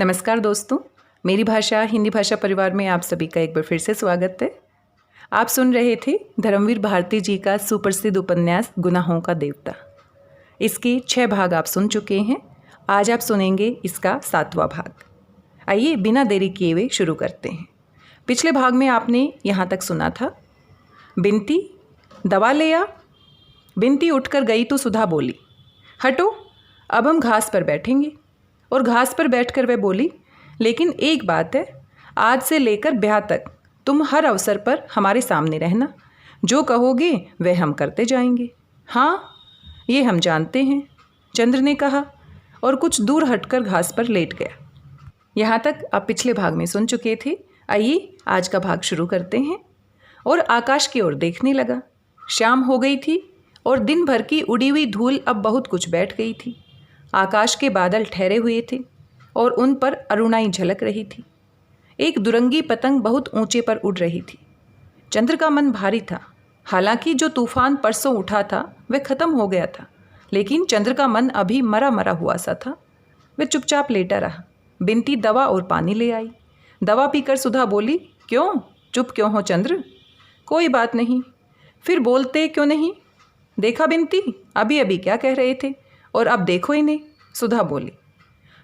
नमस्कार दोस्तों, मेरी भाषा हिंदी भाषा परिवार में आप सभी का एक बार फिर से स्वागत है। आप सुन रहे थे धर्मवीर भारती जी का सुप्रसिद्ध उपन्यास गुनाहों का देवता। इसके 6 भाग आप सुन चुके हैं। आज आप सुनेंगे इसका 7वां भाग। आइए बिना देरी किए हुए शुरू करते हैं। पिछले भाग में आपने यहाँ तक सुना था, बिनती दवा ले आ। बिनती उठकर गई तो सुधा बोली, हटो अब हम घास पर बैठेंगे। और घास पर बैठकर वह बोली, लेकिन एक बात है, आज से लेकर ब्याह तक तुम हर अवसर पर हमारे सामने रहना। जो कहोगे वह हम करते जाएंगे। हाँ, ये हम जानते हैं, चंद्र ने कहा और कुछ दूर हटकर घास पर लेट गया। यहाँ तक आप पिछले भाग में सुन चुके थे। आइए आज का भाग शुरू करते हैं। और आकाश की ओर देखने लगा। शाम हो गई थी और दिन भर की उड़ी हुई धूल अब बहुत कुछ बैठ गई थी। आकाश के बादल ठहरे हुए थे और उन पर अरुणाई झलक रही थी। एक दुरंगी पतंग बहुत ऊंचे पर उड़ रही थी। चंद्र का मन भारी था। हालांकि जो तूफान परसों उठा था वह खत्म हो गया था, लेकिन चंद्र का मन अभी मरा मरा हुआ सा था। वह चुपचाप लेटा रहा। बिनती दवा और पानी ले आई। दवा पीकर सुधा बोली, क्यों चुप क्यों हो चंद्र? कोई बात नहीं। फिर बोलते क्यों नहीं? देखा बिनती, अभी अभी क्या कह रहे थे और अब देखो इन्हें। सुधा बोली,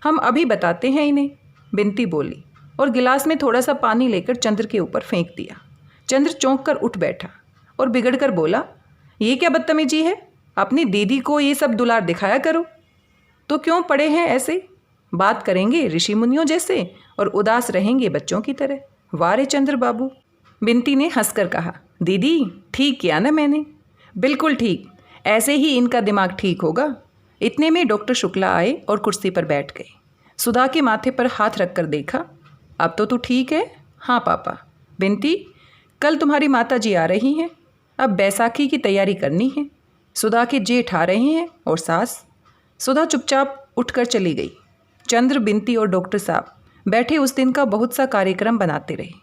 हम अभी बताते हैं इन्हें। बिनती बोली और गिलास में थोड़ा सा पानी लेकर चंद्र के ऊपर फेंक दिया। चंद्र चौंक कर उठ बैठा और बिगड़ कर बोला, ये क्या बदतमीजी है? अपनी दीदी को ये सब दुलार दिखाया करो। तो क्यों पड़े हैं ऐसे? बात करेंगे ऋषि मुनियों जैसे और उदास रहेंगे बच्चों की तरह। वारे चंद्र बाबू। बिनती ने हंसकर कहा, दीदी ठीक किया ना मैंने? बिल्कुल ठीक, ऐसे ही इनका दिमाग ठीक होगा। इतने में डॉक्टर शुक्ला आए और कुर्सी पर बैठ गए। सुधा के माथे पर हाथ रखकर देखा, अब तो तू ठीक है? हाँ पापा। बिनती, कल तुम्हारी माता जी आ रही हैं। अब बैसाखी की तैयारी करनी है। सुधा के जेठ आ रहे हैं और सास। सुधा चुपचाप उठकर चली गई। चंद्र, बिनती और डॉक्टर साहब बैठे उस दिन का बहुत सा कार्यक्रम बनाते रहे।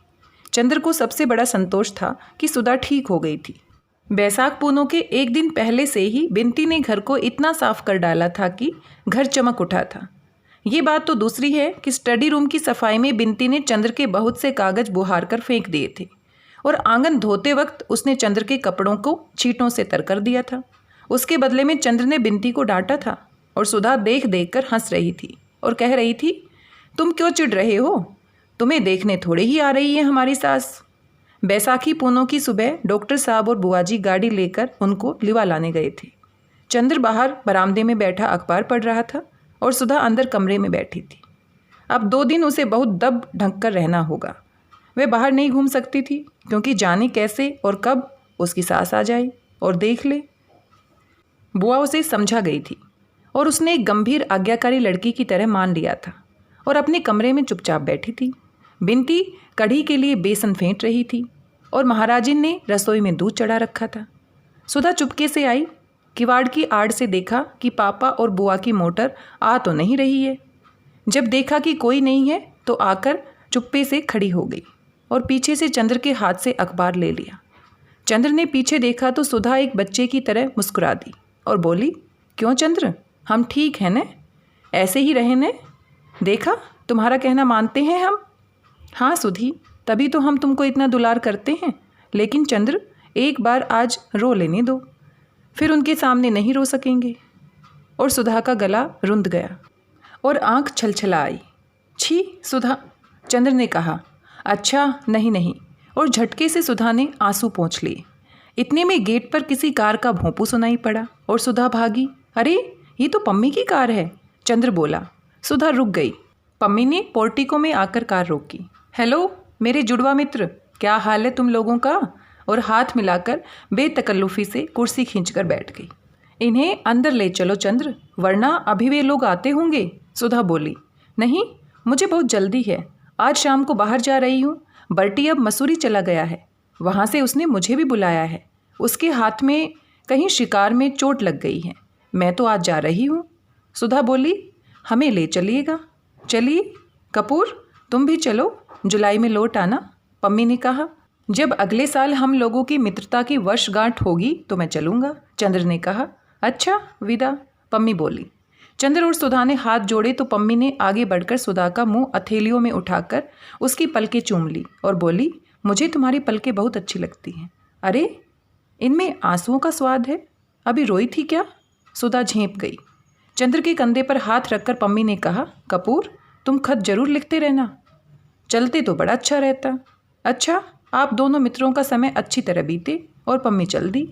चंद्र को सबसे बड़ा संतोष था कि सुधा ठीक हो गई थी। बैसाख पूनों के एक दिन पहले से ही बिनती ने घर को इतना साफ कर डाला था कि घर चमक उठा था। ये बात तो दूसरी है कि स्टडी रूम की सफाई में बिनती ने चंद्र के बहुत से कागज बुहार कर फेंक दिए थे और आंगन धोते वक्त उसने चंद्र के कपड़ों को छींटों से तर कर दिया था। उसके बदले में चंद्र ने बिनती को डांटा था और सुधा देख देख कर हंस रही थी और कह रही थी, तुम क्यों चिढ़ रहे हो? तुम्हें देखने थोड़े ही आ रही है हमारी सास। बैसाखी पूनों की सुबह डॉक्टर साहब और बुआजी गाड़ी लेकर उनको लिवा लाने गए थे। चंद्र बाहर बरामदे में बैठा अखबार पढ़ रहा था और सुधा अंदर कमरे में बैठी थी। अब 2 दिन उसे बहुत दब ढंक कर रहना होगा। वह बाहर नहीं घूम सकती थी क्योंकि जाने कैसे और कब उसकी सास आ जाए और देख ले। बुआ उसे समझा गई थी और उसने एक गंभीर आज्ञाकारी लड़की की तरह मान लिया था और अपने कमरे में चुपचाप बैठी थी। बिनती कढ़ी के लिए बेसन फेंट रही थी और महाराजिन ने रसोई में दूध चढ़ा रखा था। सुधा चुपके से आई। किवाड़ की आड़ से देखा कि पापा और बुआ की मोटर आ तो नहीं रही है। जब देखा कि कोई नहीं है तो आकर चुप्पे से खड़ी हो गई और पीछे से चंद्र के हाथ से अखबार ले लिया। चंद्र ने पीछे देखा तो सुधा एक बच्चे की तरह मुस्कुरा दी और बोली, क्यों चंद्र, हम ठीक हैं न? ऐसे ही रहे न? देखा, तुम्हारा कहना मानते हैं हम। हाँ सुधी, तभी तो हम तुमको इतना दुलार करते हैं। लेकिन चंद्र, एक बार आज रो लेने दो, फिर उनके सामने नहीं रो सकेंगे। और सुधा का गला रुंध गया और आंख छलछला आई। छी सुधा, चंद्र ने कहा। अच्छा नहीं नहीं, और झटके से सुधा ने आंसू पोंछ लिए। इतने में गेट पर किसी कार का भोंपू सुनाई पड़ा और सुधा भागी। अरे ये तो पम्मी की कार है, चंद्र बोला। सुधा रुक गई। पम्मी ने पोर्टिको में आकर कार रोकी। हेलो मेरे जुड़वा मित्र, क्या हाल है तुम लोगों का? और हाथ मिलाकर बेतकल्लुफ़ी से कुर्सी खींचकर बैठ गई। इन्हें अंदर ले चलो चंद्र, वरना अभी वे लोग आते होंगे। सुधा बोली, नहीं मुझे बहुत जल्दी है, आज शाम को बाहर जा रही हूँ। बर्टी अब मसूरी चला गया है, वहाँ से उसने मुझे भी बुलाया है। उसके हाथ में कहीं शिकार में चोट लग गई है, मैं तो आज जा रही हूँ। सुधा बोली, हमें ले चलिएगा। चलिए कपूर, तुम भी चलो, जुलाई में लौट आना। पम्मी ने कहा, जब अगले साल हम लोगों की मित्रता की वर्षगांठ होगी तो मैं चलूँगा। चंद्र ने कहा, अच्छा विदा। पम्मी बोली, चंद्र और सुधा ने हाथ जोड़े तो पम्मी ने आगे बढ़कर सुधा का मुंह हथेलियों में उठाकर उसकी पलकें चूम ली और बोली, मुझे तुम्हारी पलकें बहुत अच्छी लगती हैं। अरे, इनमें आंसुओं का स्वाद है, अभी रोई थी क्या? सुधा झेंप गई। चंद्र के कंधे पर हाथ रखकर पम्मी ने कहा, कपूर, तुम खत जरूर लिखते रहना, चलते तो बड़ा अच्छा रहता। अच्छा, आप दोनों मित्रों का समय अच्छी तरह बीते। और पम्मी चल दी।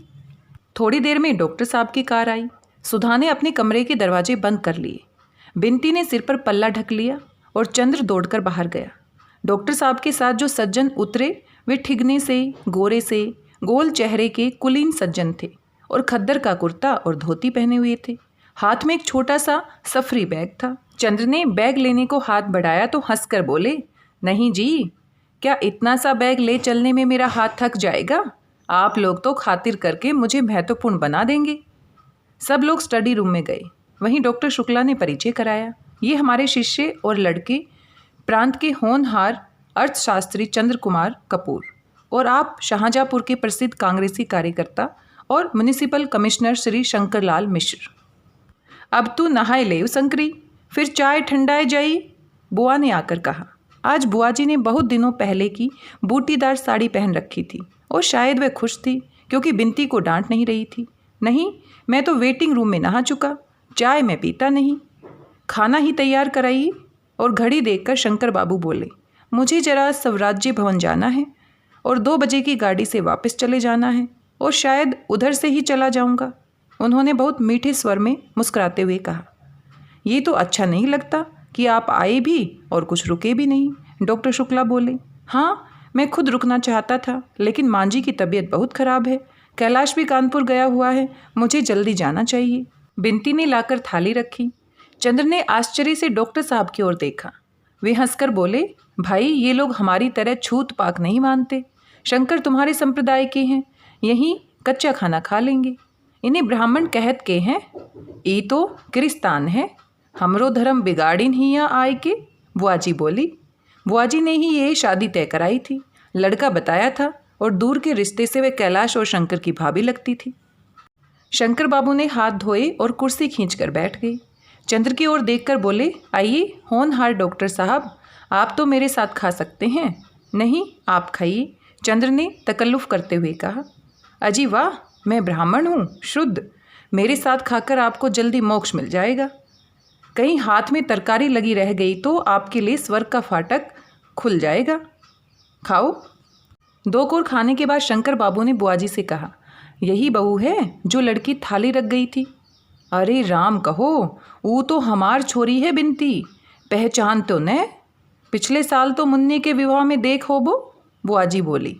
थोड़ी देर में डॉक्टर साहब की कार आई। सुधा ने अपने कमरे के दरवाजे बंद कर लिए। बिनती ने सिर पर पल्ला ढक लिया और चंद्र दौड़कर बाहर गया। डॉक्टर साहब के साथ जो सज्जन उतरे वे ठिगने से, गोरे से, गोल चेहरे के कुलीन सज्जन थे और खद्दर का कुर्ता और धोती पहने हुए थे। हाथ में एक छोटा सा सफरी बैग था। चंद्र ने बैग लेने को हाथ बढ़ाया तो हंसकर बोले, नहीं जी, क्या इतना सा बैग ले चलने में मेरा हाथ थक जाएगा? आप लोग तो खातिर करके मुझे महत्वपूर्ण बना देंगे। सब लोग स्टडी रूम में गए। वहीं डॉक्टर शुक्ला ने परिचय कराया, ये हमारे शिष्य और लड़के प्रांत के होनहार अर्थशास्त्री चंद्र कुमार कपूर, और आप शाहजहाँपुर के प्रसिद्ध कांग्रेसी कार्यकर्ता और म्युनिसिपल कमिश्नर श्री शंकरलाल मिश्र। अब तू नहाए ले शंकरी, फिर चाय ठंडाए जाई, बुआ ने आकर कहा। आज बुआ जी ने बहुत दिनों पहले की बूटीदार साड़ी पहन रखी थी और शायद वह खुश थी क्योंकि बिनती को डांट नहीं रही थी। नहीं, मैं तो वेटिंग रूम में नहा चुका, चाय मैं पीता नहीं, खाना ही तैयार कराइए। और घड़ी देखकर शंकर बाबू बोले, मुझे जरा स्वराज्य भवन जाना है और 2 बजे की गाड़ी से वापस चले जाना है और शायद उधर से ही चला जाऊंगा। उन्होंने बहुत मीठे स्वर में मुस्कुराते हुए कहा, ये तो अच्छा नहीं लगता कि आप आए भी और कुछ रुके भी नहीं। डॉक्टर शुक्ला बोले, हाँ, मैं खुद रुकना चाहता था, लेकिन मांझी की तबीयत बहुत खराब है, कैलाश भी कानपुर गया हुआ है, मुझे जल्दी जाना चाहिए। बिनती ने लाकर थाली रखी। चंद्र ने आश्चर्य से डॉक्टर साहब की ओर देखा। वे हंसकर बोले, भाई, ये लोग हमारी तरह छूत पाक नहीं मानते। शंकर तुम्हारे संप्रदाय के हैं, यहीं कच्चा खाना खा लेंगे। इन्हें ब्राह्मण कहत के हैं, ये तो क्रिस्तान है, हमरो धर्म बिगाड़िन ही यहाँ आए के। बुआजी बोली, बुआजी ने ही ये शादी तय कराई थी, लड़का बताया था और दूर के रिश्ते से वे कैलाश और शंकर की भाभी लगती थी। शंकर बाबू ने हाथ धोए और कुर्सी खींचकर बैठ गई। चंद्र की ओर देखकर बोले, आइए होनहार डॉक्टर साहब, आप तो मेरे साथ खा सकते हैं। नहीं, आप खाइए, चंद्र ने तकल्लुफ़ करते हुए कहा। अजी वाह, मैं ब्राह्मण हूँ, शुद्ध, मेरे साथ खाकर आपको जल्दी मोक्ष मिल जाएगा। कहीं हाथ में तरकारी लगी रह गई तो आपके लिए स्वर्ग का फाटक खुल जाएगा। खाओ। 2 कोर खाने के बाद शंकर बाबू ने बुआजी से कहा, यही बहू है जो लड़की थाली रख गई थी? अरे राम कहो, वो तो हमार छोरी है बिनती, पहचान तो न, पिछले साल तो मुन्नी के विवाह में देख हो वो, बुआजी बोली।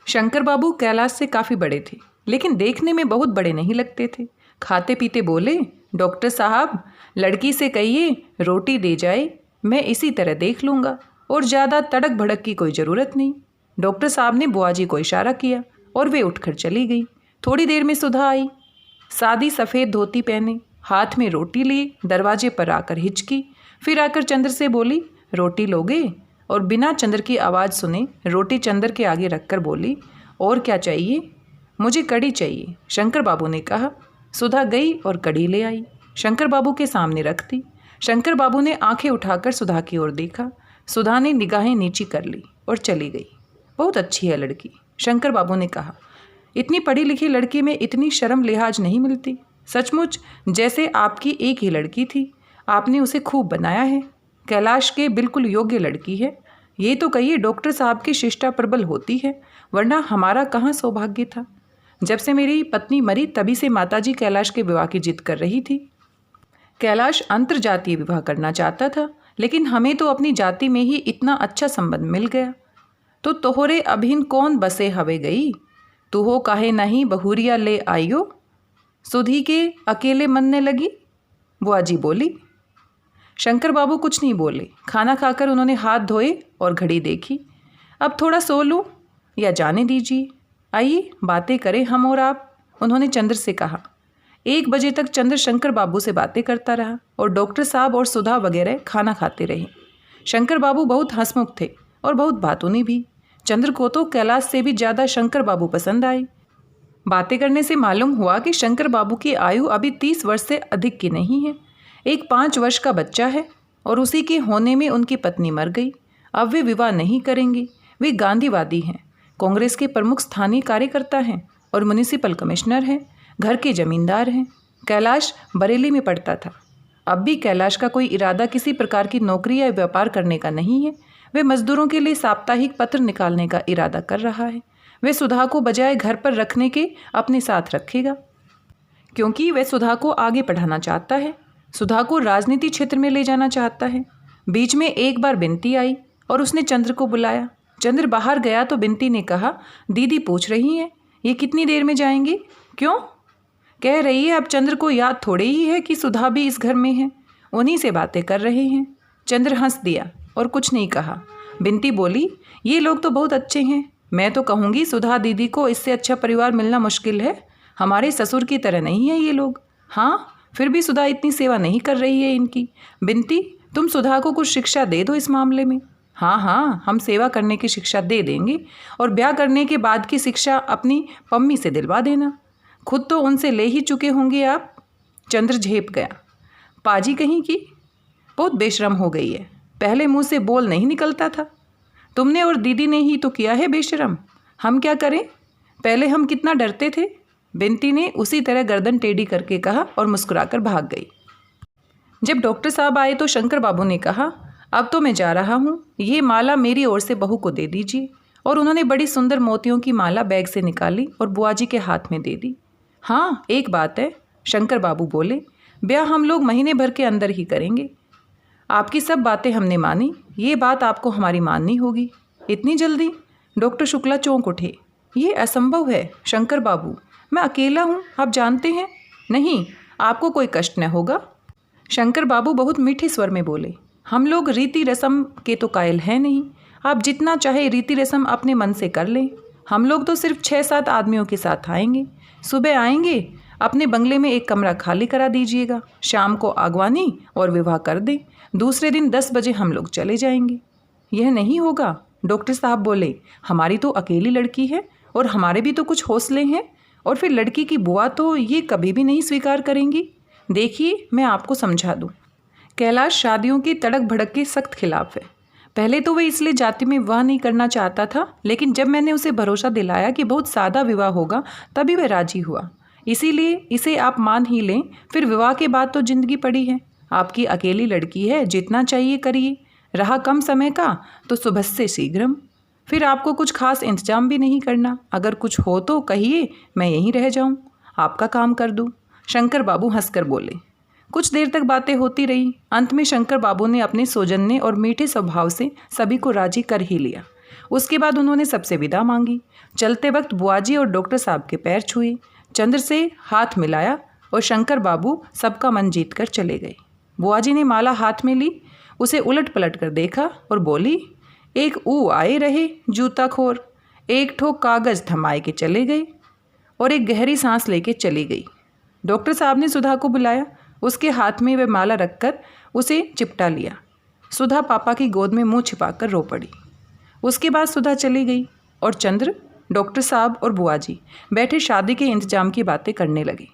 शंकर बाबू कैलाश से काफ़ी बड़े थे, लेकिन देखने में बहुत बड़े नहीं लगते थे। खाते पीते बोले, डॉक्टर साहब, लड़की से कहिए रोटी दे जाए, मैं इसी तरह देख लूँगा और ज़्यादा तड़क भड़क की कोई ज़रूरत नहीं। डॉक्टर साहब ने बुआजी को इशारा किया और वे उठकर चली गई। थोड़ी देर में सुधा आई, सादी सफ़ेद धोती पहने, हाथ में रोटी लिए, दरवाजे पर आकर हिचकी, फिर आकर चंद्र से बोली, रोटी लोगे? और बिना चंद्र की आवाज़ सुने रोटी चंद्र के आगे रखकर बोली, और क्या चाहिए? मुझे कड़ी चाहिए, शंकर बाबू ने कहा। सुधा गई और कड़ी ले आई, शंकर बाबू के सामने रख दी। शंकर बाबू ने आंखें उठाकर सुधा की ओर देखा। सुधा ने निगाहें नीची कर ली और चली गई। बहुत अच्छी है लड़की, शंकर बाबू ने कहा। इतनी पढ़ी लिखी लड़की में इतनी शर्म लिहाज नहीं मिलती। सचमुच जैसे आपकी एक ही लड़की थी, आपने उसे खूब बनाया है। कैलाश के बिल्कुल योग्य लड़की है। ये तो कहिए डॉक्टर साहब की शिष्टा प्रबल होती है, वरना हमारा कहाँ सौभाग्य था। जब से मेरी पत्नी मरी तभी से माताजी कैलाश के विवाह की जिद कर रही थी। कैलाश अंतर्जातीय विवाह करना चाहता था, लेकिन हमें तो अपनी जाति में ही इतना अच्छा संबंध मिल गया। तो तोहरे अभिन कौन बसे हवे गई, तुहो काहे नहीं बहुरिया ले आइयो, सुधी के अकेले मनने लगी, बुआजी बोली। शंकर बाबू कुछ नहीं बोले। खाना खाकर उन्होंने हाथ धोए और घड़ी देखी। अब थोड़ा सो लूँ या जाने दीजिए, आइए बातें करें हम और आप, उन्होंने चंद्र से कहा। 1 बजे तक चंद्र शंकर बाबू से बातें करता रहा और डॉक्टर साहब और सुधा वगैरह खाना खाते रहे। शंकर बाबू बहुत हंसमुख थे और बहुत बातूनी भी। चंद्र को तो कैलाश से भी ज़्यादा शंकर बाबू पसंद आए। बातें करने से मालूम हुआ कि शंकर बाबू की आयु अभी 30 वर्ष से अधिक की नहीं है। एक 5 वर्ष का बच्चा है और उसी के होने में उनकी पत्नी मर गई। अब वे विवाह नहीं करेंगे। वे गांधीवादी हैं, कांग्रेस के प्रमुख स्थानीय कार्यकर्ता हैं और म्युनिसिपल कमिश्नर हैं, घर के जमींदार हैं। कैलाश बरेली में पढ़ता था। अब भी कैलाश का कोई इरादा किसी प्रकार की नौकरी या व्यापार करने का नहीं है। वे मजदूरों के लिए साप्ताहिक पत्र निकालने का इरादा कर रहा है। वे सुधा को बजाय घर पर रखने के अपने साथ रखेगा, क्योंकि वह सुधा को आगे पढ़ाना चाहता है, सुधा को राजनीति क्षेत्र में ले जाना चाहता है। बीच में एक बार बिनती आई और उसने चंद्र को बुलाया। चंद्र बाहर गया तो बिनती ने कहा, दीदी पूछ रही हैं ये कितनी देर में जाएंगे? क्यों? कह रही है अब चंद्र को याद थोड़े ही है कि सुधा भी इस घर में है, उन्हीं से बातें कर रहे हैं। चंद्र हंस दिया और कुछ नहीं कहा। बिनती बोली, ये लोग तो बहुत अच्छे हैं। मैं तो कहूँगी सुधा दीदी को इससे अच्छा परिवार मिलना मुश्किल है। हमारे ससुर की तरह नहीं है ये लोग। हाँ, फिर भी सुधा इतनी सेवा नहीं कर रही है इनकी। बिनती, तुम सुधा को कुछ शिक्षा दे दो इस मामले में। हाँ हाँ, हम सेवा करने की शिक्षा दे देंगे और ब्याह करने के बाद की शिक्षा अपनी पम्मी से दिलवा देना। खुद तो उनसे ले ही चुके होंगे आप। चंद्र झेप गया। पाजी कहीं की, बहुत बेशरम हो गई है। पहले मुंह से बोल नहीं निकलता था। तुमने और दीदी ने ही तो किया है बेशरम। हम क्या करें? पहले हम कितना डरते थे। बिनती ने उसी तरह गर्दन टेढ़ी करके कहा और मुस्कुराकर भाग गई। जब डॉक्टर साहब आए तो शंकर बाबू ने कहा, अब तो मैं जा रहा हूँ, ये माला मेरी ओर से बहू को दे दीजिए। और उन्होंने बड़ी सुंदर मोतियों की माला बैग से निकाली और बुआजी के हाथ में दे दी। हाँ, एक बात है, शंकर बाबू बोले, ब्याह हम लोग महीने भर के अंदर ही करेंगे। आपकी सब बातें हमने मानी, ये बात आपको हमारी माननी होगी। इतनी जल्दी? डॉक्टर शुक्ला चौंक उठे। ये असंभव है शंकर बाबू, मैं अकेला हूँ, आप जानते हैं। नहीं, आपको कोई कष्ट न होगा। शंकर बाबू बहुत मीठे स्वर में बोले, हम लोग रीति रस्म के तो कायल हैं नहीं। आप जितना चाहे रीति रस्म अपने मन से कर लें। हम लोग तो सिर्फ 6-7 आदमियों के साथ आएंगे। सुबह आएंगे, अपने बंगले में एक कमरा खाली करा दीजिएगा, शाम को आगवानी और विवाह कर दें। दूसरे दिन 10 बजे हम लोग चले जाएंगे। यह नहीं होगा, डॉक्टर साहब बोले, हमारी तो अकेली लड़की है और हमारे भी तो कुछ हौसले हैं। और फिर लड़की की बुआ तो ये कभी भी नहीं स्वीकार करेंगी। देखिए, मैं आपको समझा दूँ, कैलाश शादियों की तड़क भड़क के सख्त खिलाफ है। पहले तो वह इसलिए जाति में विवाह नहीं करना चाहता था, लेकिन जब मैंने उसे भरोसा दिलाया कि बहुत सादा विवाह होगा तभी वह राजी हुआ। इसीलिए इसे आप मान ही लें। फिर विवाह के बाद तो जिंदगी पड़ी है। आपकी अकेली लड़की है, जितना चाहिए करिए। रहा कम समय का तो सुबह से शीघ्रम। फिर आपको कुछ खास इंतजाम भी नहीं करना। अगर कुछ हो तो कहिए, मैं यहीं रह जाऊं, आपका काम कर दूं। शंकर बाबू हंसकर बोले। कुछ देर तक बातें होती रही। अंत में शंकर बाबू ने अपने सौजन्य और मीठे स्वभाव से सभी को राजी कर ही लिया। उसके बाद उन्होंने सबसे विदा मांगी। चलते वक्त बुआजी और डॉक्टर साहब के पैर छुए, चंद्र से हाथ मिलाया और शंकर बाबू सबका मन जीत कर चले गए। बुआजी ने माला हाथ में ली, उसे उलट पलट कर देखा और बोली, एक ऊ आए रहे जूता खोर। एक ठोक कागज़ थमाए के चले गए और एक गहरी सांस लेके चली गई। डॉक्टर साहब ने सुधा को बुलाया। उसके हाथ में वह माला रखकर उसे चिपटा लिया। सुधा पापा की गोद में मुंह छिपाकर रो पड़ी। उसके बाद सुधा चली गई और चंद्र, डॉक्टर साहब और बुआजी बैठे शादी के इंतजाम की बातें करने लगे।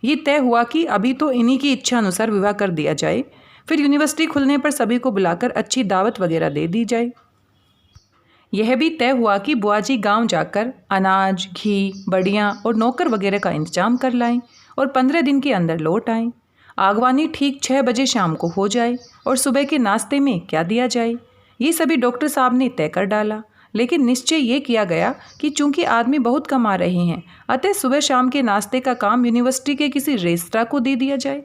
ये तय हुआ कि अभी तो इन्हीं की इच्छा अनुसार विवाह कर दिया जाए, फिर यूनिवर्सिटी खुलने पर सभी को बुलाकर अच्छी दावत वगैरह दे दी जाए। यह भी तय हुआ कि बुआजी गांव जाकर अनाज, घी, बड़ियाँ और नौकर वगैरह का इंतजाम कर लाएं और 15 दिन के अंदर लौट आएं। आगवानी ठीक 6 बजे शाम को हो जाए और सुबह के नाश्ते में क्या दिया जाए, ये सभी डॉक्टर साहब ने तय कर डाला। लेकिन निश्चय ये किया गया कि चूंकि आदमी बहुत कमा रहे हैं, अतः सुबह शाम के नाश्ते का काम यूनिवर्सिटी के किसी रेस्तरां को दे दिया जाए।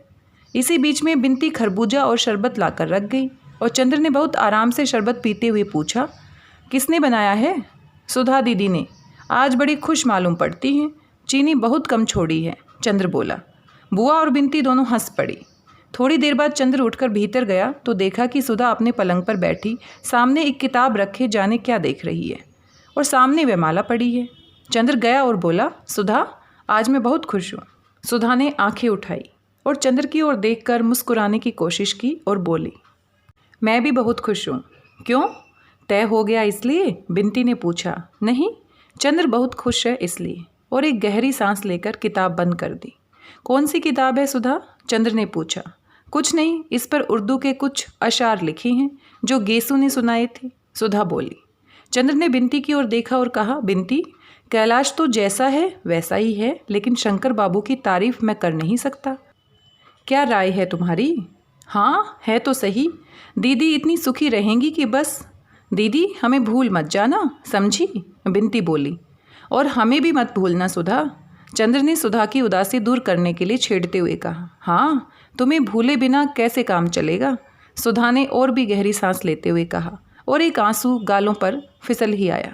इसी बीच में बिनती खरबूजा और शरबत लाकर रख गई और चंद्र ने बहुत आराम से शरबत पीते हुए पूछा, किसने बनाया है? सुधा दीदी ने। आज बड़ी खुश मालूम पड़ती हैं, चीनी बहुत कम छोड़ी है, चंद्र बोला। बुआ और बिनती दोनों हंस पड़ी। थोड़ी देर बाद चंद्र उठकर भीतर गया तो देखा कि सुधा अपने पलंग पर बैठी सामने एक किताब रखे जाने क्या देख रही है और सामने वह माला पड़ी है। चंद्र गया और बोला, सुधा, आज मैं बहुत खुश हूँ। सुधा ने आंखें उठाई और चंद्र की ओर देखकर मुस्कुराने की कोशिश की और बोली, मैं भी बहुत खुश हूँ। क्यों, तय हो गया इसलिए? बिनती ने पूछा। नहीं, चंद्र बहुत खुश है इसलिए। और एक गहरी सांस लेकर किताब बंद कर दी। कौन सी किताब है सुधा? चंद्र ने पूछा। कुछ नहीं, इस पर उर्दू के कुछ अशार लिखे हैं जो गेसू ने सुनाए थे, सुधा बोली। चंद्र ने बिंती की ओर देखा और कहा, बिंती, कैलाश तो जैसा है वैसा ही है, लेकिन शंकर बाबू की तारीफ मैं कर नहीं सकता। क्या राय है तुम्हारी? हाँ, है तो सही। दीदी इतनी सुखी रहेंगी कि बस। दीदी हमें भूल मत जाना, समझी? बिंती बोली। और हमें भी मत भूलना सुधा, चंद्र ने सुधा की उदासी दूर करने के लिए छेड़ते हुए कहा। हाँ, तुम्हें भूले बिना कैसे काम चलेगा, सुधा ने और भी गहरी सांस लेते हुए कहा, और एक आंसू गालों पर फिसल ही आया।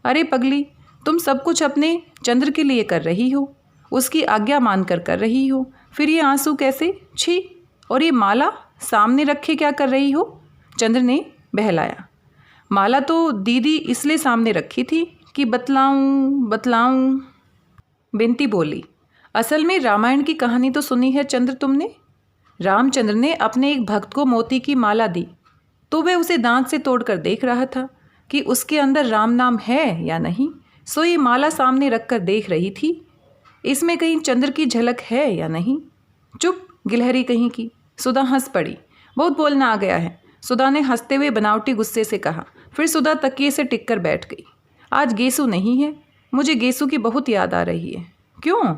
अरे पगली, तुम सब कुछ अपने चंद्र के लिए कर रही हो, उसकी आज्ञा मानकर कर रही हो, फिर ये आंसू कैसे? छी! और ये माला सामने रखे क्या कर रही हो? चंद्र ने बहलाया। माला तो दीदी इसलिए सामने रखी थी कि बतलाऊं। बिंती बोली। असल में रामायण की कहानी तो सुनी है चंद्र तुमने? रामचंद्र ने अपने एक भक्त को मोती की माला दी, तो वह उसे दांत से तोड़कर देख रहा था कि उसके अंदर राम नाम है या नहीं, सो ये माला सामने रखकर देख रही थी, इसमें कहीं चंद्र की झलक है या नहीं। चुप गिलहरी कहीं की, सुधा हंस पड़ी। बहुत बोलना आ गया है, सुधा ने हंसते हुए बनावटी गुस्से से कहा। फिर सुधा तकिए से टिककर बैठ गई। आज गेसू नहीं है, मुझे गेसू की बहुत याद आ रही है। क्यों?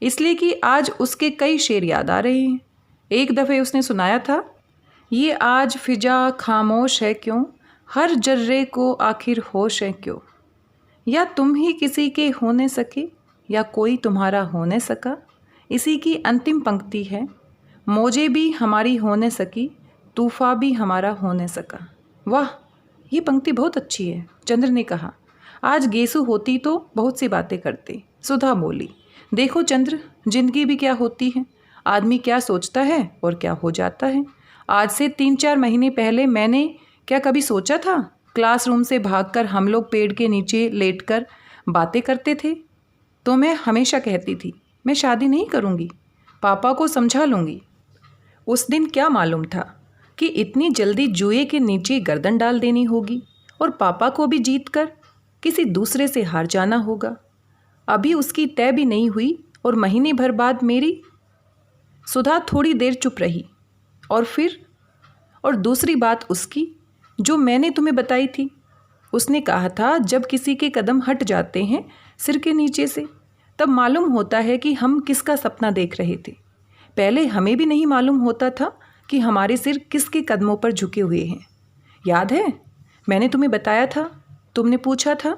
इसलिए कि आज उसके कई शेर याद आ रहे हैं। एक दफ़े उसने सुनाया था, ये आज फिजा खामोश है क्यों, हर जर्रे को आखिर होश है क्यों, या तुम ही किसी के हो न सके या कोई तुम्हारा हो न सका। इसी की अंतिम पंक्ति है, मौजे भी हमारी हो न सकी, तूफ़ा भी हमारा हो न सका। वाह, ये पंक्ति बहुत अच्छी है, चंद्र ने कहा। आज गेसू होती तो बहुत सी बातें करते। सुधा बोली। देखो चंद्र, जिंदगी भी क्या होती है, आदमी क्या सोचता है और क्या हो जाता है। आज से 3-4 महीने पहले मैंने क्या कभी सोचा था क्लासरूम से भागकर हम लोग पेड़ के नीचे लेटकर बातें करते थे? तो मैं हमेशा कहती थी मैं शादी नहीं करूँगी, पापा को समझा लूँगी। उस दिन क्या मालूम था कि इतनी जल्दी जुए के नीचे गर्दन डाल देनी होगी और पापा को भी जीत कर किसी दूसरे से हार जाना होगा। अभी उसकी तय भी नहीं हुई और महीने भर बाद मेरी। सुधा थोड़ी देर चुप रही। और फिर? और दूसरी बात उसकी जो मैंने तुम्हें बताई थी, उसने कहा था जब किसी के कदम हट जाते हैं सिर के नीचे से, तब मालूम होता है कि हम किसका सपना देख रहे थे। पहले हमें भी नहीं मालूम होता था कि हमारे सिर किसके कदमों पर झुके हुए हैं। याद है, मैंने तुम्हें बताया था, तुमने पूछा था।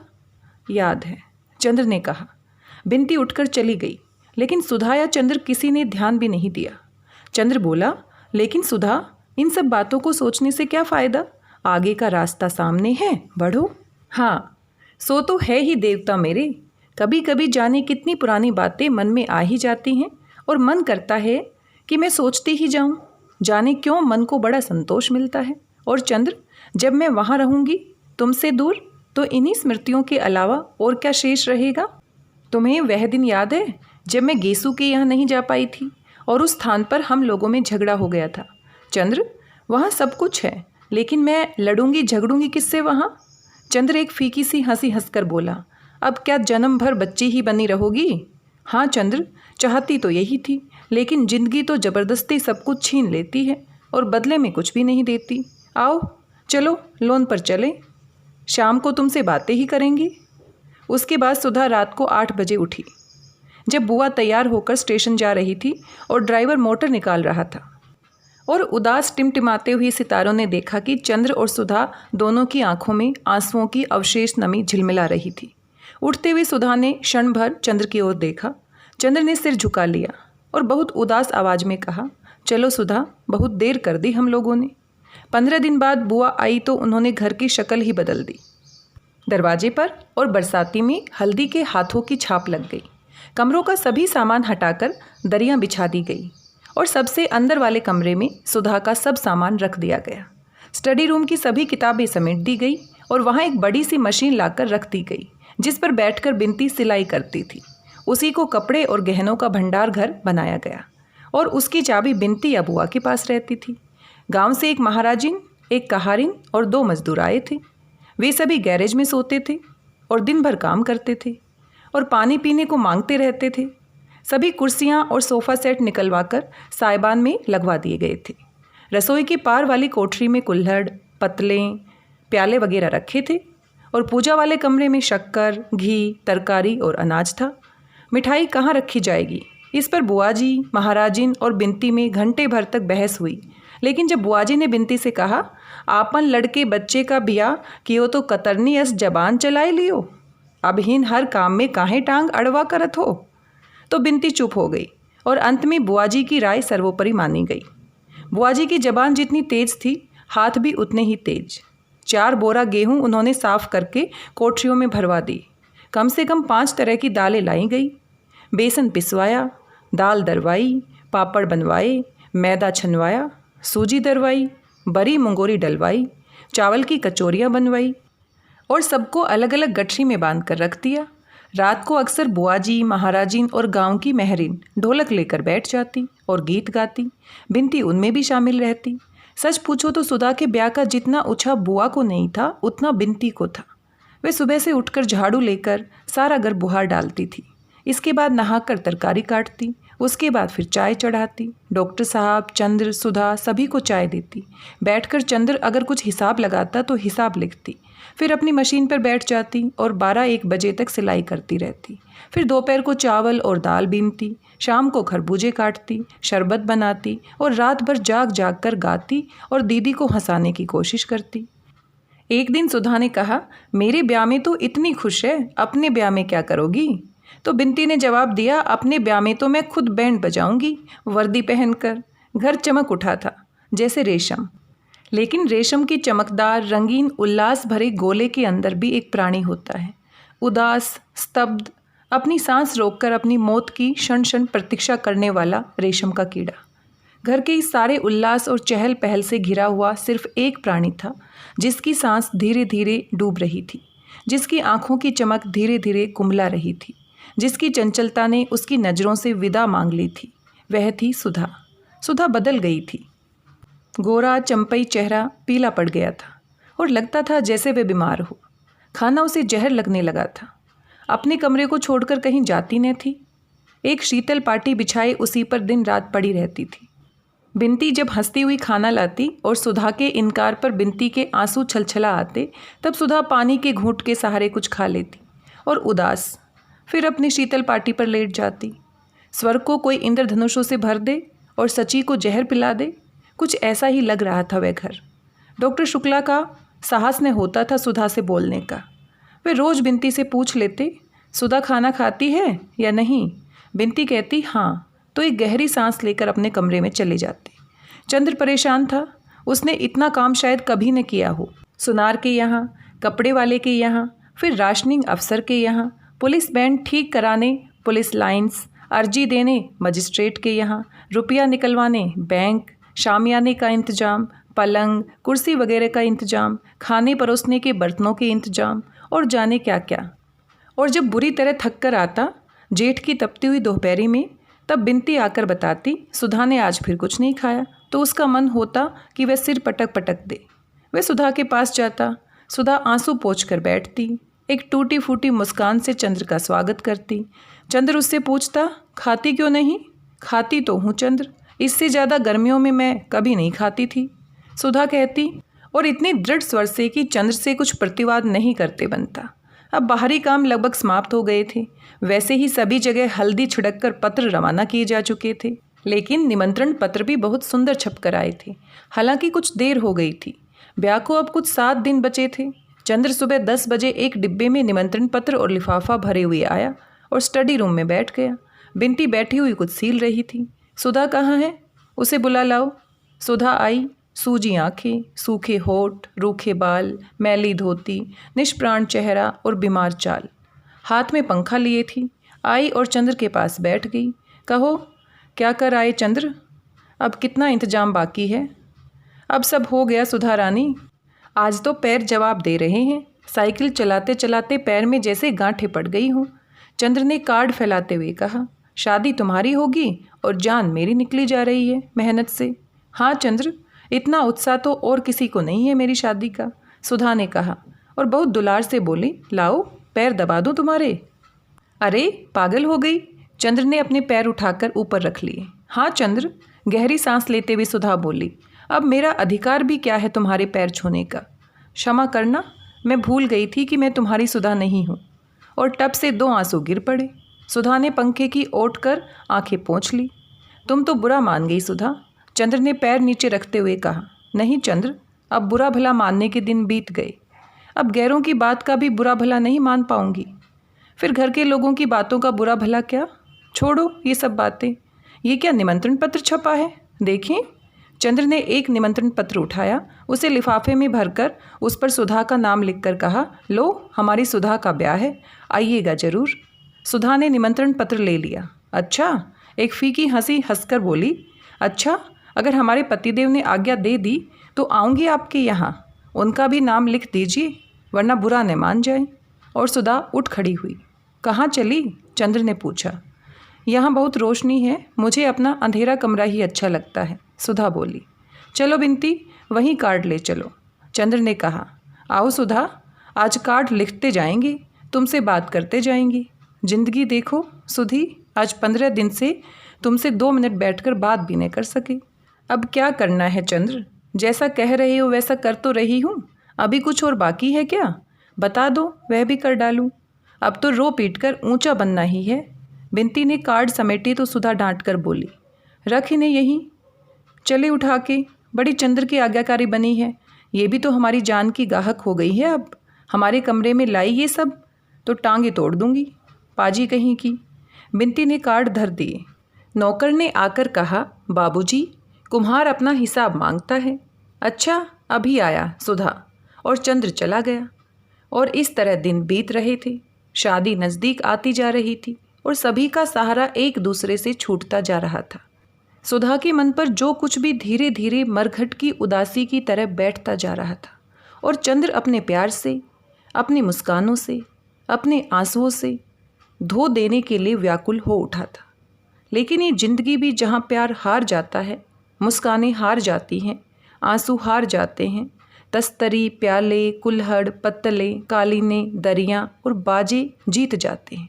याद है, चंद्र ने कहा। बिंती उठकर चली गई, लेकिन सुधा या चंद्र किसी ने ध्यान भी नहीं दिया। चंद्र बोला, लेकिन सुधा, इन सब बातों को सोचने से क्या फ़ायदा, आगे का रास्ता सामने है, बढ़ो। हाँ, सो तो है ही देवता मेरे। कभी कभी जाने कितनी पुरानी बातें मन में आ ही जाती हैं और मन करता है कि मैं सोचती ही जाऊं। जाने क्यों मन को बड़ा संतोष मिलता है। और चंद्र, जब मैं वहाँ रहूँगी तुमसे दूर, तो इन्हीं स्मृतियों के अलावा और क्या शेष रहेगा। तुम्हें वह दिन याद है जब मैं गेसू के यहाँ नहीं जा पाई थी और उस स्थान पर हम लोगों में झगड़ा हो गया था। चंद्र, वहाँ सब कुछ है, लेकिन मैं लड़ूंगी झगड़ूंगी किससे वहाँ? चंद्र एक फीकी सी हंसी हंसकर बोला, अब क्या जन्म भर बच्ची ही बनी रहोगी? हाँ चंद्र, चाहती तो यही थी, लेकिन जिंदगी तो ज़बरदस्ती सब कुछ छीन लेती है और बदले में कुछ भी नहीं देती। आओ चलो लोन पर चलें, शाम को तुमसे बातें ही करेंगे। उसके बाद सुधा रात को 8 बजे उठी, जब बुआ तैयार होकर स्टेशन जा रही थी और ड्राइवर मोटर निकाल रहा था, और उदास टिमटिमाते हुए सितारों ने देखा कि चंद्र और सुधा दोनों की आंखों में आंसुओं की अवशेष नमी झिलमिला रही थी। उठते हुए सुधा ने क्षण भर चंद्र की ओर देखा। चंद्र ने सिर झुका लिया और बहुत उदास आवाज़ में कहा, चलो सुधा, बहुत देर कर दी हम लोगों ने। 15 दिन बाद बुआ आई तो उन्होंने घर की शक्ल ही बदल दी। दरवाजे पर और बरसाती में हल्दी के हाथों की छाप लग गई। कमरों का सभी सामान हटाकर दरियां बिछा दी गई और सबसे अंदर वाले कमरे में सुधा का सब सामान रख दिया गया। स्टडी रूम की सभी किताबें समेट दी गई और वहाँ एक बड़ी सी मशीन लाकर रख दी गई जिस पर बैठकर बिंती सिलाई करती थी। उसी को कपड़े और गहनों का भंडार घर बनाया गया और उसकी चाबी बिंती या बुआ के पास रहती थी। गांव से एक महाराजिन, एक कहारिन और 2 मजदूर आए थे। वे सभी गैरेज में सोते थे और दिन भर काम करते थे और पानी पीने को मांगते रहते थे। सभी कुर्सियां और सोफ़ा सेट निकलवाकर साइबान में लगवा दिए गए थे। रसोई की पार वाली कोठरी में कुल्हड़, पतलें, प्याले वगैरह रखे थे और पूजा वाले कमरे में शक्कर, घी, तरकारी और अनाज था। मिठाई कहाँ रखी जाएगी, इस पर बुआजी, महाराजिन और बिनती में घंटे भर तक बहस हुई। लेकिन जब बुआजी ने बिनती से कहा, आपन लड़के बच्चे का बिया कियो तो कतरनी अस जबान चलाए लियो, अब हिन हर काम में काहे टांग अड़वा करत हो, तो बिनती चुप हो गई और अंत में बुआजी की राय सर्वोपरि मानी गई। बुआजी की जबान जितनी तेज थी, हाथ भी उतने ही तेज। 4 बोरा गेहूं उन्होंने साफ करके कोठरियों में भरवा दी। कम से कम 5 तरह की दालें लाई गई। बेसन पिसवाया, दाल दरवाई, पापड़ बनवाए, मैदा छनवाया, सूजी दरवाई, बरी मुंगोरी डलवाई, चावल की कचौरियाँ बनवाई और सबको अलग अलग गठरी में बांध कर रख दिया। रात को अक्सर बुआजी, महाराजिन और गांव की महरिन ढोलक लेकर बैठ जाती और गीत गाती। बिनती उनमें भी शामिल रहती। सच पूछो तो सुधा के ब्याह का जितना उछा बुआ को नहीं था, उतना बिनती को था। वे सुबह से उठकर झाड़ू लेकर सारा घर बुहार डालती थी। इसके बाद नहाकर तरकारी काटती, उसके बाद फिर चाय चढ़ाती। डॉक्टर साहब, चंद्र, सुधा सभी को चाय देती। बैठकर चंद्र अगर कुछ हिसाब लगाता तो हिसाब लिखती। फिर अपनी मशीन पर बैठ जाती और 12-1 बजे तक सिलाई करती रहती। फिर दोपहर को चावल और दाल बीनती, शाम को खरबूजे काटती, शरबत बनाती और रात भर जाग जाग कर गाती और दीदी को हंसाने की कोशिश करती। एक दिन सुधा ने कहा, मेरे ब्याह में तो इतनी खुश है, अपने ब्याह में क्या करोगी? तो बिनती ने जवाब दिया, अपने ब्याह में तो मैं खुद बैंड बजाऊंगी, वर्दी पहनकर। घर चमक उठा था जैसे रेशम। लेकिन रेशम की चमकदार, रंगीन, उल्लास भरे गोले के अंदर भी एक प्राणी होता है, उदास, स्तब्ध, अपनी सांस रोककर अपनी मौत की क्षण क्षण प्रतीक्षा करने वाला रेशम का कीड़ा। घर के इस सारे उल्लास और चहल पहल से घिरा हुआ सिर्फ एक प्राणी था, जिसकी सांस धीरे धीरे डूब रही थी, जिसकी आंखों की चमक धीरे धीरे कुंभला रही थी, जिसकी चंचलता ने उसकी नज़रों से विदा मांग ली थी। वह थी सुधा। सुधा बदल गई थी। गोरा चंपई चेहरा पीला पड़ गया था और लगता था जैसे वे बीमार हो। खाना उसे जहर लगने लगा था। अपने कमरे को छोड़कर कहीं जाती न थी। एक शीतल पाटी बिछाए उसी पर दिन रात पड़ी रहती थी। बिनती जब हंसती हुई खाना लाती और सुधा के इनकार पर बिनती के आंसू छलछला आते, तब सुधा पानी के घूंट के सहारे कुछ खा लेती और उदास फिर अपनी शीतल पाटी पर लेट जाती। स्वर्ग को कोई इंद्रधनुषों से भर दे और सची को जहर पिला दे, कुछ ऐसा ही लग रहा था वह घर। डॉक्टर शुक्ला का साहस न होता था सुधा से बोलने का। वे रोज़ बिनती से पूछ लेते, सुधा खाना खाती है या नहीं? बिनती कहती हाँ, तो एक गहरी सांस लेकर अपने कमरे में चले जाते। चंद्र परेशान था। उसने इतना काम शायद कभी न किया हो। सुनार के यहाँ, कपड़े वाले के यहाँ, फिर राशनिंग अफसर के यहाँ, पुलिस बैंड ठीक कराने, पुलिस लाइंस, अर्जी देने मजिस्ट्रेट के यहाँ, रुपया निकलवाने बैंक, शामियाने का इंतजाम, पलंग कुर्सी वगैरह का इंतजाम, खाने परोसने के बर्तनों के इंतजाम और जाने क्या क्या। और जब बुरी तरह थक कर आता जेठ की तपती हुई दोपहरी में, तब बिनती आकर बताती, सुधा ने आज फिर कुछ नहीं खाया। तो उसका मन होता कि वह सिर पटक पटक दे। वह सुधा के पास जाता। सुधा आंसू पोंछ कर बैठती, एक टूटी फूटी मुस्कान से चंद्र का स्वागत करती। चंद्र उससे पूछता, खाती क्यों नहीं? खाती तो हूँ चंद्र, इससे ज़्यादा गर्मियों में मैं कभी नहीं खाती थी। सुधा कहती, और इतनी दृढ़ स्वर से कि चंद्र से कुछ प्रतिवाद नहीं करते बनता। अब बाहरी काम लगभग समाप्त हो गए थे। वैसे ही सभी जगह हल्दी छिड़ककर पत्र रवाना किए जा चुके थे, लेकिन निमंत्रण पत्र भी बहुत सुंदर छपकर आए थे। हालांकि कुछ देर हो गई थी। ब्याह को अब कुछ 7 दिन बचे थे। चंद्र सुबह 10 बजे एक डिब्बे में निमंत्रण पत्र और लिफाफा भरे हुए आया और स्टडी रूम में बैठ गया। बिनती बैठी हुई कुछ सील रही थी। सुधा कहाँ है? उसे बुला लाओ। सुधा आई। सूजी आंखें, सूखे होठ, रूखे बाल, मैली धोती, निष्प्राण चेहरा और बीमार चाल। हाथ में पंखा लिए थी। आई और चंद्र के पास बैठ गई। कहो, क्या कर आए चंद्र? अब कितना इंतजाम बाकी है? अब सब हो गया सुधा रानी। आज तो पैर जवाब दे रहे हैं। साइकिल चलाते चलाते पैर में जैसे गांठें पड़ गई हों। चंद्र ने कार्ड फैलाते हुए कहा, शादी तुम्हारी होगी और जान मेरी निकली जा रही है मेहनत से। हाँ चंद्र, इतना उत्साह तो और किसी को नहीं है मेरी शादी का, सुधा ने कहा और बहुत दुलार से बोली, लाओ पैर दबा दूं तुम्हारे। अरे पागल हो गई, चंद्र ने अपने पैर उठाकर ऊपर रख लिए। हाँ चंद्र, गहरी सांस लेते हुए सुधा बोली, अब मेरा अधिकार भी क्या है तुम्हारे पैर छूने का। क्षमा करना, मैं भूल गई थी कि मैं तुम्हारी सुधा नहीं हूँ। और टप से 2 आंसू गिर पड़े। सुधा ने पंखे की ओट कर आंखें पोंछ ली। तुम तो बुरा मान गई सुधा, चंद्र ने पैर नीचे रखते हुए कहा। नहीं चंद्र, अब बुरा भला मानने के दिन बीत गए। अब गैरों की बात का भी बुरा भला नहीं मान पाऊंगी। फिर घर के लोगों की बातों का बुरा भला क्या। छोड़ो ये सब बातें। ये क्या निमंत्रण पत्र छपा है, देखें। चंद्र ने एक निमंत्रण पत्र उठाया, उसे लिफाफे में भरकर उस पर सुधा का नाम लिखकर कहा, लो हमारी सुधा का ब्याह है, आइएगा जरूर। सुधा ने निमंत्रण पत्र ले लिया। अच्छा, एक फीकी हंसी हंसकर बोली, अच्छा अगर हमारे पतिदेव ने आज्ञा दे दी तो आऊँगी आपके यहाँ। उनका भी नाम लिख दीजिए, वरना बुरा न मान जाए। और सुधा उठ खड़ी हुई। कहाँ चली, चंद्र ने पूछा। यहाँ बहुत रोशनी है, मुझे अपना अंधेरा कमरा ही अच्छा लगता है, सुधा बोली। चलो बिनती, वहीं कार्ड ले चलो, चंद्र ने कहा। आओ सुधा, आज कार्ड लिखते जाएंगे, तुमसे बात करते जाएंगी। जिंदगी देखो सुधी, आज 15 दिन से तुमसे 2 मिनट बैठकर बात भी नहीं कर सके। अब क्या करना है चंद्र, जैसा कह रहे हो वैसा कर तो रही हूँ, अभी कुछ और बाकी है क्या, बता दो वह भी कर डालूँ। अब तो रो पीट कर ऊँचा बनना ही है। बिनती ने कार्ड समेटी तो सुधा डांट कर बोली, रख इन्हें यहीं, चले उठा के, बड़ी चंद्र की आज्ञाकारी बनी है, ये भी तो हमारी जान की गाहक हो गई है। अब हमारे कमरे में लाई ये सब तो टांगे तोड़ दूंगी, पाजी कहीं की। बिनती ने कार्ड धर दिए। नौकर ने आकर कहा, बाबूजी कुम्हार अपना हिसाब मांगता है। अच्छा अभी आया, सुधा। और चंद्र चला गया। और इस तरह दिन बीत रहे थे। शादी नज़दीक आती जा रही थी और सभी का सहारा एक दूसरे से छूटता जा रहा था। सुधा के मन पर जो कुछ भी धीरे धीरे मरघट की उदासी की तरह बैठता जा रहा था। और चंद्र अपने प्यार से, अपनी मुस्कानों से, अपने आंसुओं से धो देने के लिए व्याकुल हो उठा था। लेकिन ये जिंदगी भी जहाँ प्यार हार जाता है, मुस्कानें हार जाती हैं, आंसू हार जाते हैं, तस्तरी, प्याले, कुल्हड़, पत्तले, कालीने, दरियाँ और बाजे जीत जाते हैं।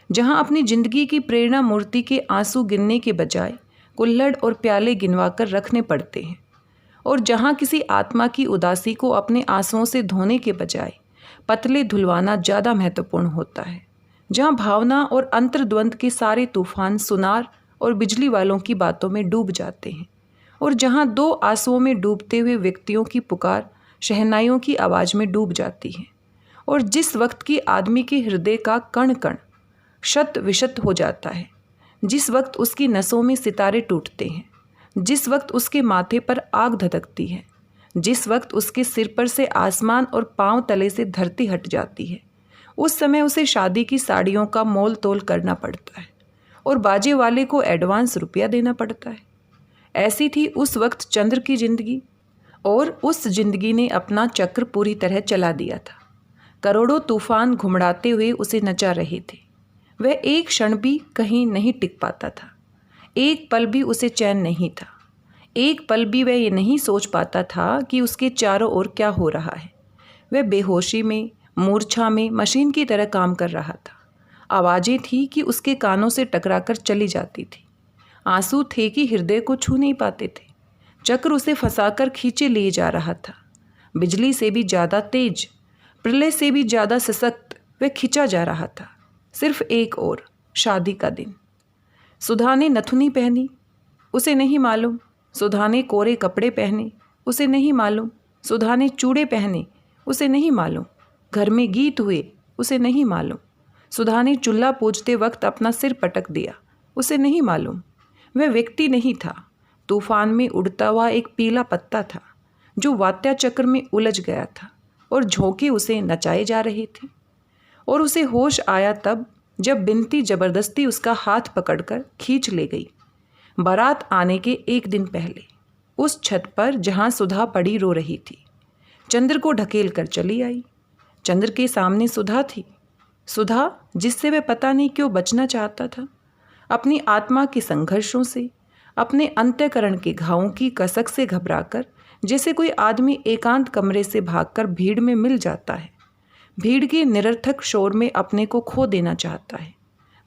जहाँ अपनी जिंदगी की प्रेरणा मूर्ति के आंसू गिनने के बजाय कुल्हड़ और प्याले गिनवाकर रखने पड़ते हैं। और जहाँ किसी आत्मा की उदासी को अपने आंसुओं से धोने के बजाय पतले धुलवाना ज़्यादा महत्वपूर्ण होता है। जहाँ भावना और अंतर्द्वंद के सारे तूफान सुनार और बिजली वालों की बातों में डूब जाते हैं। और जहाँ 2 आंसुओं में डूबते हुए व्यक्तियों की पुकार शहनाइयों की आवाज़ में डूब जाती है। और जिस वक्त की आदमी के हृदय का कण कण शत विशत हो जाता है, जिस वक्त उसकी नसों में सितारे टूटते हैं, जिस वक्त उसके माथे पर आग धधकती है, जिस वक्त उसके सिर पर से आसमान और पांव तले से धरती हट जाती है, उस समय उसे शादी की साड़ियों का मोल तोल करना पड़ता है और बाजे वाले को एडवांस रुपया देना पड़ता है। ऐसी थी उस वक्त चंद्र की जिंदगी। और उस जिंदगी ने अपना चक्र पूरी तरह चला दिया था। करोड़ों तूफान घुमड़ाते हुए उसे नचा रहे थे। वह एक क्षण भी कहीं नहीं टिक पाता था। एक पल भी उसे चैन नहीं था। एक पल भी वह ये नहीं सोच पाता था कि उसके चारों ओर क्या हो रहा है। वह बेहोशी में, मूर्छा में मशीन की तरह काम कर रहा था। आवाज़ें थी कि उसके कानों से टकराकर चली जाती थी। आंसू थे कि हृदय को छू नहीं पाते थे। चक्र उसे फंसाकर खींचे लिए जा रहा था। बिजली से भी ज़्यादा तेज, प्रलय से भी ज़्यादा सशक्त वह खिंचा जा रहा था। सिर्फ एक और, शादी का दिन। सुधा ने नथुनी पहनी, उसे नहीं मालूम। सुधा ने कोरे कपड़े पहने, उसे नहीं मालूम। सुधा ने चूड़े पहने, उसे नहीं मालूम। घर में गीत हुए, उसे नहीं मालूम। सुधा ने चूल्हा पूजते वक्त अपना सिर पटक दिया, उसे नहीं मालूम। वह व्यक्ति नहीं था, तूफान में उड़ता हुआ एक पीला पत्ता था जो वात्या चक्र में उलझ गया था और झोंके उसे नचाए जा रहे थे। और उसे होश आया तब जब बिनती जबरदस्ती उसका हाथ पकड़कर खींच ले गई। बारात आने के एक दिन पहले उस छत पर जहाँ सुधा पड़ी रो रही थी, चंद्र को ढकेल कर चली आई। चंद्र के सामने सुधा थी, सुधा जिससे वह पता नहीं क्यों बचना चाहता था। अपनी आत्मा के संघर्षों से, अपने अंतःकरण के घावों की कसक से घबराकर, जैसे कोई आदमी एकांत कमरे से भागकर भीड़ में मिल जाता है, भीड़ के निरर्थक शोर में अपने को खो देना चाहता है,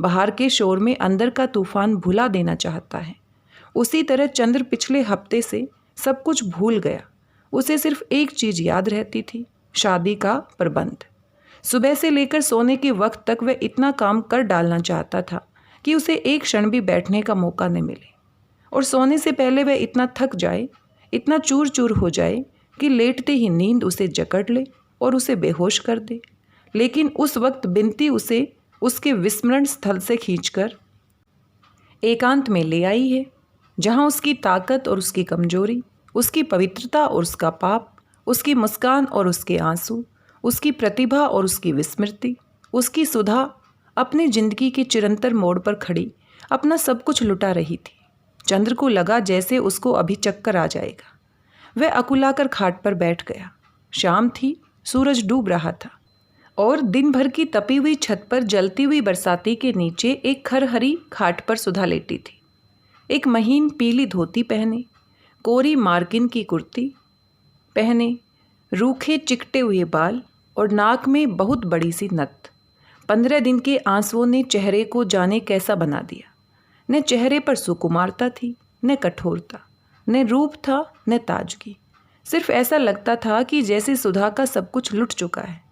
बाहर के शोर में अंदर का तूफान भुला देना चाहता है। उसी तरह चंद्र पिछले हफ्ते से सब कुछ भूल गया। उसे सिर्फ एक चीज़ याद रहती थी, शादी का प्रबंध। सुबह से लेकर सोने के वक्त तक वह इतना काम कर डालना चाहता था कि उसे एक क्षण भी बैठने का मौका न मिले, और सोने से पहले वह इतना थक जाए, इतना चूर चूर हो जाए कि लेटते ही नींद उसे जकड़ ले और उसे बेहोश कर दे। लेकिन उस वक्त बिनती उसे उसके विस्मरण स्थल से खींचकर एकांत में ले आई है, जहाँ उसकी ताकत और उसकी कमजोरी, उसकी पवित्रता और उसका पाप, उसकी मुस्कान और उसके आंसू, उसकी प्रतिभा और उसकी विस्मृति, उसकी सुधा अपनी जिंदगी के चिरंतर मोड़ पर खड़ी अपना सब कुछ लुटा रही थी। चंद्र को लगा जैसे उसको अभी चक्कर आ जाएगा। वह अकुलाकर खाट पर बैठ गया। शाम थी, सूरज डूब रहा था और दिन भर की तपी हुई छत पर जलती हुई बरसाती के नीचे एक खरहरी खाट पर सुधा लेटी थी। एक महीन पीली धोती पहने, कोरी मार्किन की कुर्ती पहने, रूखे चिकटे हुए बाल और नाक में बहुत बड़ी सी नथ। 15 दिन के आंसुओं ने चेहरे को जाने कैसा बना दिया। न चेहरे पर सुकुमारता थी, न कठोरता, न रूप था, न ताजगी। सिर्फ ऐसा लगता था कि जैसे सुधा का सब कुछ लुट चुका है।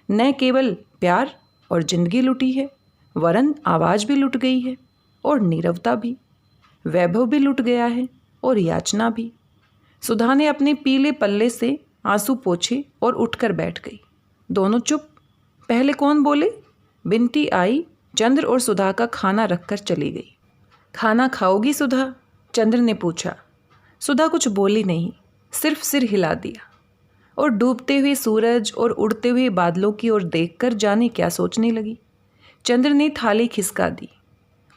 न केवल प्यार और जिंदगी लुटी है, वरन आवाज़ भी लुट गई है और नीरवता भी। वैभव भी लुट गया है और याचना भी। सुधा ने अपने पीले पल्ले से आंसू पोंछे और उठकर बैठ गई। दोनों चुप। पहले कौन बोले? बिनती आई, चंद्र और सुधा का खाना रखकर चली गई। खाना खाओगी सुधा? चंद्र ने पूछा। सुधा कुछ बोली नहीं, सिर्फ सिर हिला दिया और डूबते हुए सूरज और उड़ते हुए बादलों की ओर देखकर जाने क्या सोचने लगी। चंद्र ने थाली खिसका दी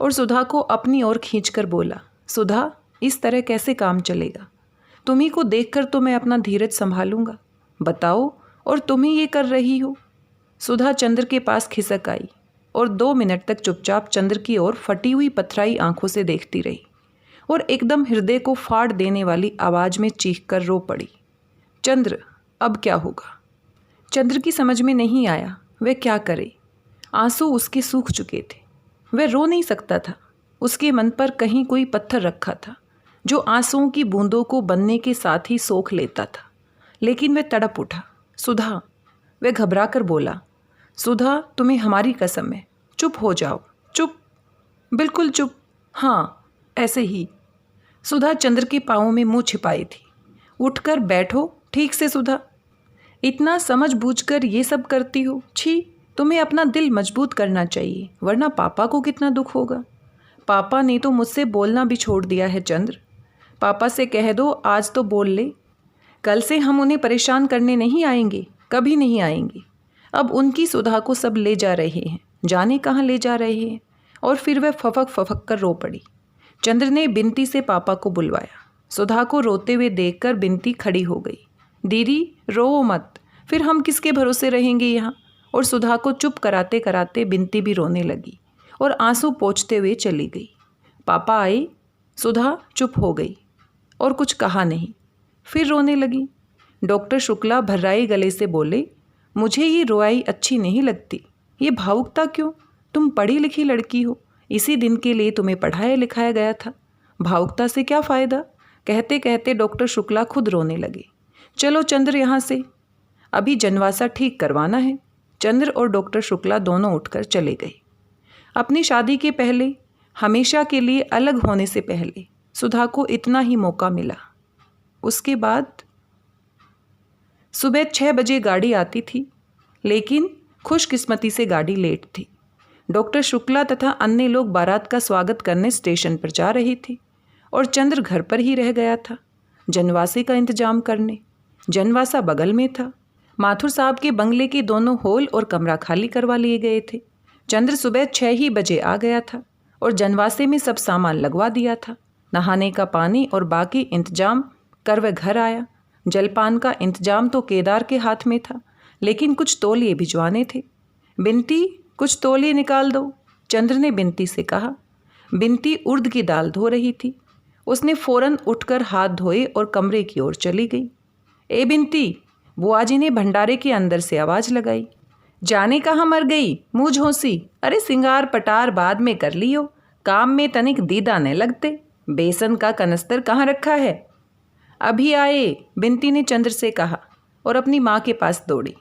और सुधा को अपनी ओर खींचकर बोला, सुधा, इस तरह कैसे काम चलेगा? तुम्ही को देखकर तो मैं अपना धीरज संभालूंगा, बताओ, और तुम ही ये कर रही हो। सुधा चंद्र के पास खिसक आई और 2 मिनट तक चुपचाप चंद्र की ओर फटी हुई पथराई आंखों से देखती रही और एकदम हृदय को फाड़ देने वाली आवाज़ में चीखकर रो पड़ी, चंद्र, अब क्या होगा? चंद्र की समझ में नहीं आया वह क्या करे। आंसू उसके सूख चुके थे, वह रो नहीं सकता था। उसके मन पर कहीं कोई पत्थर रखा था जो आंसुओं की बूंदों को बनने के साथ ही सोख लेता था। लेकिन वह तड़प उठा, सुधा। वह घबरा कर बोला, सुधा, तुम्हें हमारी कसम है, चुप हो जाओ, चुप, बिल्कुल चुप। हाँ, ऐसे ही। सुधा चंद्र के पाँवों में मुंह छिपाई थी। उठकर बैठो ठीक से सुधा, इतना समझ बूझकर ये सब करती हो? छी, तुम्हें अपना दिल मजबूत करना चाहिए, वरना पापा को कितना दुख होगा। पापा ने तो मुझसे बोलना भी छोड़ दिया है चंद्र। पापा से कह दो आज तो बोल ले। कल से हम उन्हें परेशान करने नहीं आएंगे, कभी नहीं आएंगे। अब उनकी सुधा को सब ले जा रहे हैं, जाने कहाँ ले जा रहे हैं। और फिर वह फफक फफक कर रो पड़ी। चंद्र ने बिनती से पापा को बुलवाया। सुधा को रोते हुए देखकर बिनती खड़ी हो गई। दीदी, रो मत, फिर हम किसके भरोसे रहेंगे यहाँ। और सुधा को चुप कराते कराते बिनती भी रोने लगी और आंसू पोंछते हुए चली गई। पापा आए, सुधा चुप हो गई और कुछ कहा नहीं, फिर रोने लगी। डॉक्टर शुक्ला भर्राए गले से बोले, मुझे ये रोआई अच्छी नहीं लगती। ये भावुकता क्यों? तुम पढ़ी लिखी लड़की हो, इसी दिन के लिए तुम्हें पढ़ाया लिखाया गया था। भावुकता से क्या फ़ायदा? कहते कहते डॉक्टर शुक्ला खुद रोने लगे। चलो चंद्र, यहाँ से अभी जनवासा ठीक करवाना है। चंद्र और डॉक्टर शुक्ला दोनों उठकर चले गए। अपनी शादी के पहले, हमेशा के लिए अलग होने से पहले सुधा को इतना ही मौका मिला। उसके बाद सुबह 6 बजे गाड़ी आती थी, लेकिन खुशकिस्मती से गाड़ी लेट थी। डॉक्टर शुक्ला तथा अन्य लोग बारात का स्वागत करने स्टेशन पर जा रहे थे और चंद्र घर पर ही रह गया था जनवासे का इंतजाम करने। जनवासा बगल में था। माथुर साहब के बंगले के दोनों हॉल और कमरा खाली करवा लिए गए थे। चंद्र सुबह 6 ही बजे आ गया था और जनवासे में सब सामान लगवा दिया था। नहाने का पानी और बाकी इंतजाम कर वह घर आया। जलपान का इंतजाम तो केदार के हाथ में था, लेकिन कुछ तौलिए भिजवाने थे। बिनती, कुछ तौलिए निकाल दो, चंद्र ने बिनती से कहा। बिनती उड़द की दाल धो रही थी। उसने फौरन उठकर हाथ धोए और कमरे की ओर चली गई। ए बिनती, बुआ जी ने भंडारे के अंदर से आवाज़ लगाई। जाने कहाँ मर गई मुँह झोंसी, अरे सिंगार पटार बाद में कर लियो, काम में तनिक दीदा न लगते, बेसन का कनस्तर कहाँ रखा है। अभी आए, बिन्ती ने चंद्र से कहा और अपनी माँ के पास दौड़ी।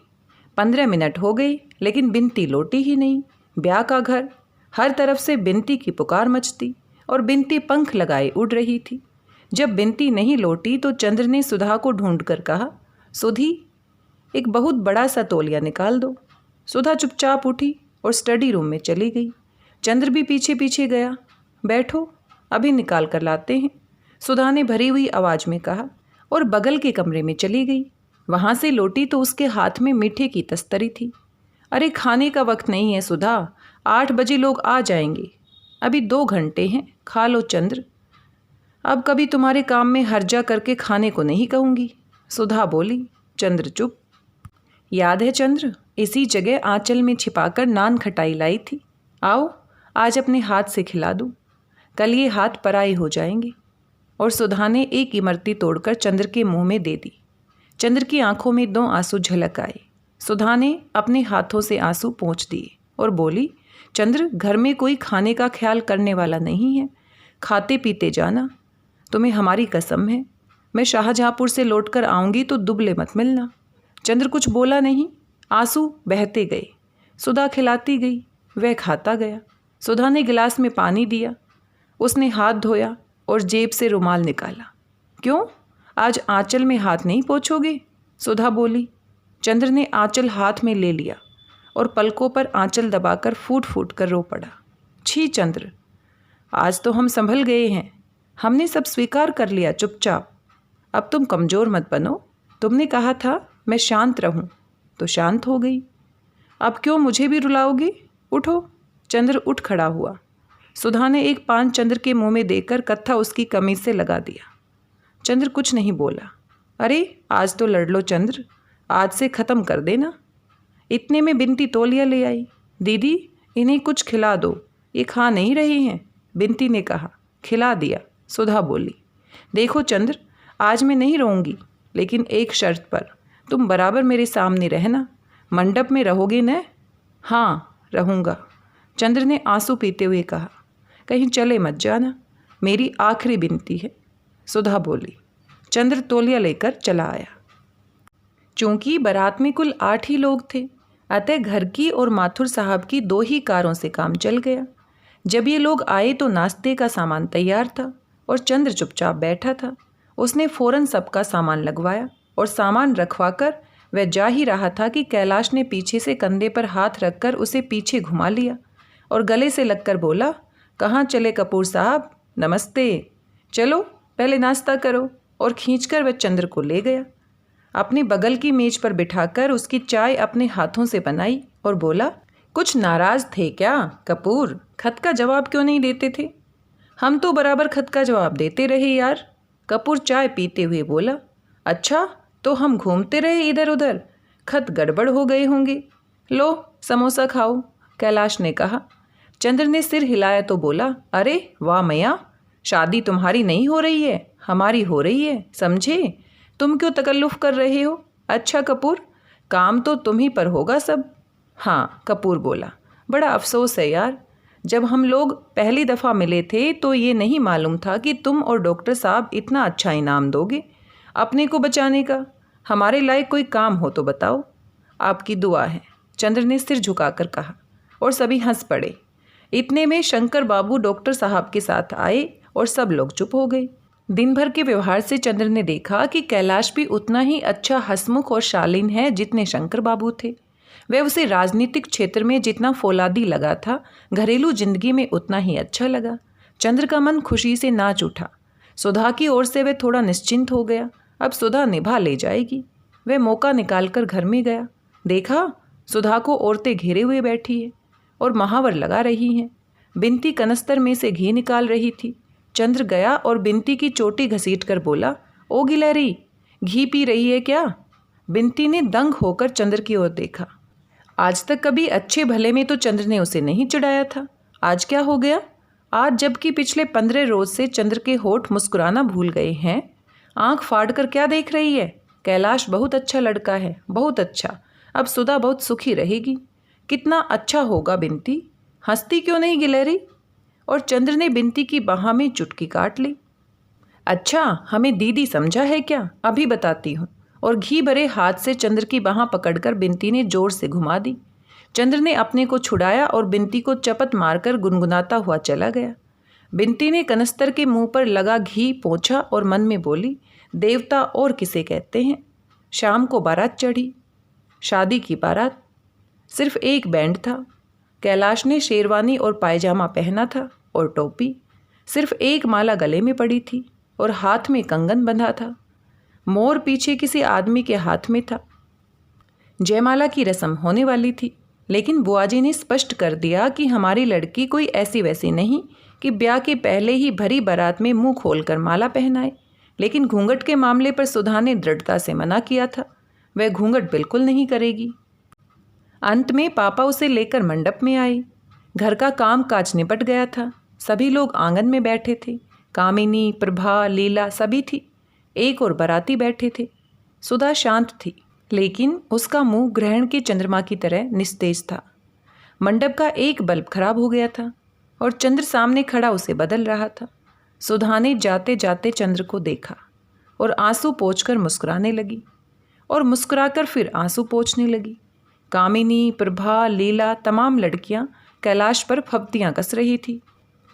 15 मिनट हो गई लेकिन बिन्ती लौटी ही नहीं। ब्याह का घर, हर तरफ से बिन्ती की पुकार मचती और बिन्ती पंख लगाए उड़ रही थी। जब बिन्ती नहीं लौटी तो चंद्र ने सुधा को ढूंढकर कहा, सुधी एक बहुत बड़ा सा तौलिया निकाल दो। सुधा चुपचाप उठी और स्टडी रूम में चली गई। चंद्र भी पीछे पीछे गया। बैठो, अभी निकाल कर लाते हैं, सुधा ने भरी हुई आवाज़ में कहा और बगल के कमरे में चली गई। वहाँ से लौटी तो उसके हाथ में मीठे की तस्तरी थी। अरे खाने का वक्त नहीं है सुधा, 8 बजे लोग आ जाएंगे, अभी 2 घंटे हैं, खा लो चंद्र। अब कभी तुम्हारे काम में हर्जा करके खाने को नहीं कहूँगी, सुधा बोली। चंद्र चुप। याद है चंद्र, इसी जगह आंचल में छिपाकर नान खटाई लाई थी, आओ आज अपने हाथ से खिला दूँ, कल ये हाथ पराए हो जाएंगे। और सुधा ने एक इमरती तोड़कर चंद्र के मुंह में दे दी। चंद्र की आंखों में 2 आंसू झलक आए। सुधा ने अपने हाथों से आंसू पोंछ दिए और बोली, चंद्र घर में कोई खाने का ख्याल करने वाला नहीं है, खाते पीते जाना, तुम्हें हमारी कसम है। मैं शाहजहाँपुर से लौटकर आऊँगी तो दुबले मत मिलना। चंद्र कुछ बोला नहीं, आंसू बहते गए। सुधा खिलाती गई, वह खाता गया। सुधा ने गिलास में पानी दिया, उसने हाथ धोया और जेब से रुमाल निकाला। क्यों, आज आंचल में हाथ नहीं पोंछोगे, सुधा बोली। चंद्र ने आंचल हाथ में ले लिया और पलकों पर आंचल दबाकर फूट फूट कर रो पड़ा। छी चंद्र, आज तो हम संभल गए हैं, हमने सब स्वीकार कर लिया चुपचाप। अब तुम कमज़ोर मत बनो, तुमने कहा था मैं शांत रहूं, तो शांत हो गई। अब क्यों मुझे भी रुलाओगे, उठो। चंद्र उठ खड़ा हुआ। सुधा ने एक पान चंद्र के मुंह में देकर कत्था उसकी कमीज से लगा दिया। चंद्र कुछ नहीं बोला। अरे आज तो लड़ लो चंद्र, आज से ख़त्म कर देना। इतने में बिन्ती तौलिया ले आई। दीदी इन्हें कुछ खिला दो, ये खा नहीं रही हैं, बिन्ती ने कहा। खिला दिया, सुधा बोली। देखो चंद्र, आज मैं नहीं रहूँगी, लेकिन एक शर्त पर, तुम बराबर मेरे सामने रहना, मंडप में रहोगे न? हाँ रहूँगा, चंद्र ने आंसू पीते हुए कहा। कहीं चले मत जाना, मेरी आखिरी विनती है, सुधा बोली। चंद्र तौलिया लेकर चला आया। चूंकि बारात में कुल 8 ही लोग थे, अतः घर की और माथुर साहब की 2 ही कारों से काम चल गया। जब ये लोग आए तो नाश्ते का सामान तैयार था और चंद्र चुपचाप बैठा था। उसने फौरन सबका सामान लगवाया और सामान रखवाकर वह जा ही रहा था कि कैलाश ने पीछे से कंधे पर हाथ रखकर उसे पीछे घुमा लिया और गले से लगकर बोला, कहाँ चले कपूर साहब, नमस्ते, चलो पहले नाश्ता करो। और खींचकर वह चंद्र को ले गया। अपने बगल की मेज पर बिठाकर उसकी चाय अपने हाथों से बनाई और बोला, कुछ नाराज़ थे क्या कपूर, खत का जवाब क्यों नहीं देते थे? हम तो बराबर खत का जवाब देते रहे यार, कपूर चाय पीते हुए बोला। अच्छा, तो हम घूमते रहे इधर उधर, खत गड़बड़ हो गए होंगे। लो समोसा खाओ, कैलाश ने कहा। चंद्र ने सिर हिलाया तो बोला, अरे वाह मैया, शादी तुम्हारी नहीं हो रही है, हमारी हो रही है, समझे? तुम क्यों तकल्लुफ़ कर रहे हो? अच्छा कपूर, काम तो तुम ही पर होगा सब। हाँ, कपूर बोला, बड़ा अफसोस है यार, जब हम लोग पहली दफ़ा मिले थे तो ये नहीं मालूम था कि तुम और डॉक्टर साहब इतना अच्छा इनाम दोगे अपने को बचाने का। हमारे लायक कोई काम हो तो बताओ, आपकी दुआ है, चंद्र ने सिर झुकाकर कहा और सभी हंस पड़े। इतने में शंकर बाबू डॉक्टर साहब के साथ आए और सब लोग चुप हो गए। दिन भर के व्यवहार से चंद्र ने देखा कि कैलाश भी उतना ही अच्छा हंसमुख और शालीन है जितने शंकर बाबू थे। वह उसे राजनीतिक क्षेत्र में जितना फौलादी लगा था, घरेलू जिंदगी में उतना ही अच्छा लगा। चंद्र का मन खुशी से नाच उठा। सुधा की ओर से वह थोड़ा निश्चिंत हो गया, अब सुधा निभा ले जाएगी। वह मौका निकालकर घर में गया, देखा सुधा को औरतें घेरे हुए बैठी है और महावर लगा रही हैं। बिन्ती कनस्तर में से घी निकाल रही थी। चंद्र गया और बिन्ती की चोटी घसीट कर बोला, ओ गिलहरी, घी पी रही है क्या? बिन्ती ने दंग होकर चंद्र की ओर देखा। आज तक कभी अच्छे भले में तो चंद्र ने उसे नहीं चिढ़ाया था, आज क्या हो गया? आज जबकि पिछले 15 रोज से चंद्र के होठ मुस्कुराना भूल गए हैं, आंख फाड़ कर क्या देख रही है? कैलाश बहुत अच्छा लड़का है, बहुत अच्छा, अब सुधा बहुत सुखी रहेगी। कितना अच्छा होगा बिनती, हंसती क्यों नहीं गिलहरी? और चंद्र ने बिनती की बाह में चुटकी काट ली। अच्छा, हमें दीदी समझा है क्या? अभी बताती हूँ। और घी भरे हाथ से चंद्र की बाह पकड़कर बिनती ने जोर से घुमा दी। चंद्र ने अपने को छुड़ाया और बिनती को चपत मारकर गुनगुनाता हुआ चला गया। बिनती ने कनस्तर के मुंह पर लगा घी पोंछा और मन में बोली, देवता और किसे कहते हैं? शाम को बारात चढ़ी, शादी की बारात। सिर्फ एक बैंड था। कैलाश ने शेरवानी और पायजामा पहना था और टोपी। सिर्फ एक माला गले में पड़ी थी और हाथ में कंगन बंधा था। मोर पीछे किसी आदमी के हाथ में था। जयमाला की रस्म होने वाली थी, लेकिन बुआजी ने स्पष्ट कर दिया कि हमारी लड़की कोई ऐसी वैसी नहीं कि ब्याह के पहले ही भरी बारात में मुंह खोलकर माला पहनाए। लेकिन घूंघट के मामले पर सुधा ने दृढ़ता से मना किया था। वह घूंघट बिल्कुल नहीं करेगी। अंत में पापा उसे लेकर मंडप में आए। घर का काम काज निपट गया था। सभी लोग आंगन में बैठे थे। कामिनी, प्रभा, लीला सभी थी। एक और बाराती बैठे थे। सुधा शांत थी, लेकिन उसका मुंह ग्रहण के चंद्रमा की तरह निस्तेज था। मंडप का एक बल्ब खराब हो गया था और चंद्र सामने खड़ा उसे बदल रहा था। सुधा ने जाते जाते चंद्र को देखा और आंसू पोंछकर मुस्कुराने लगी और मुस्कुराकर फिर आंसू पोंछने लगी। कामिनी, प्रभा, लीला तमाम लड़कियां कैलाश पर फब्तियां कस रही थी।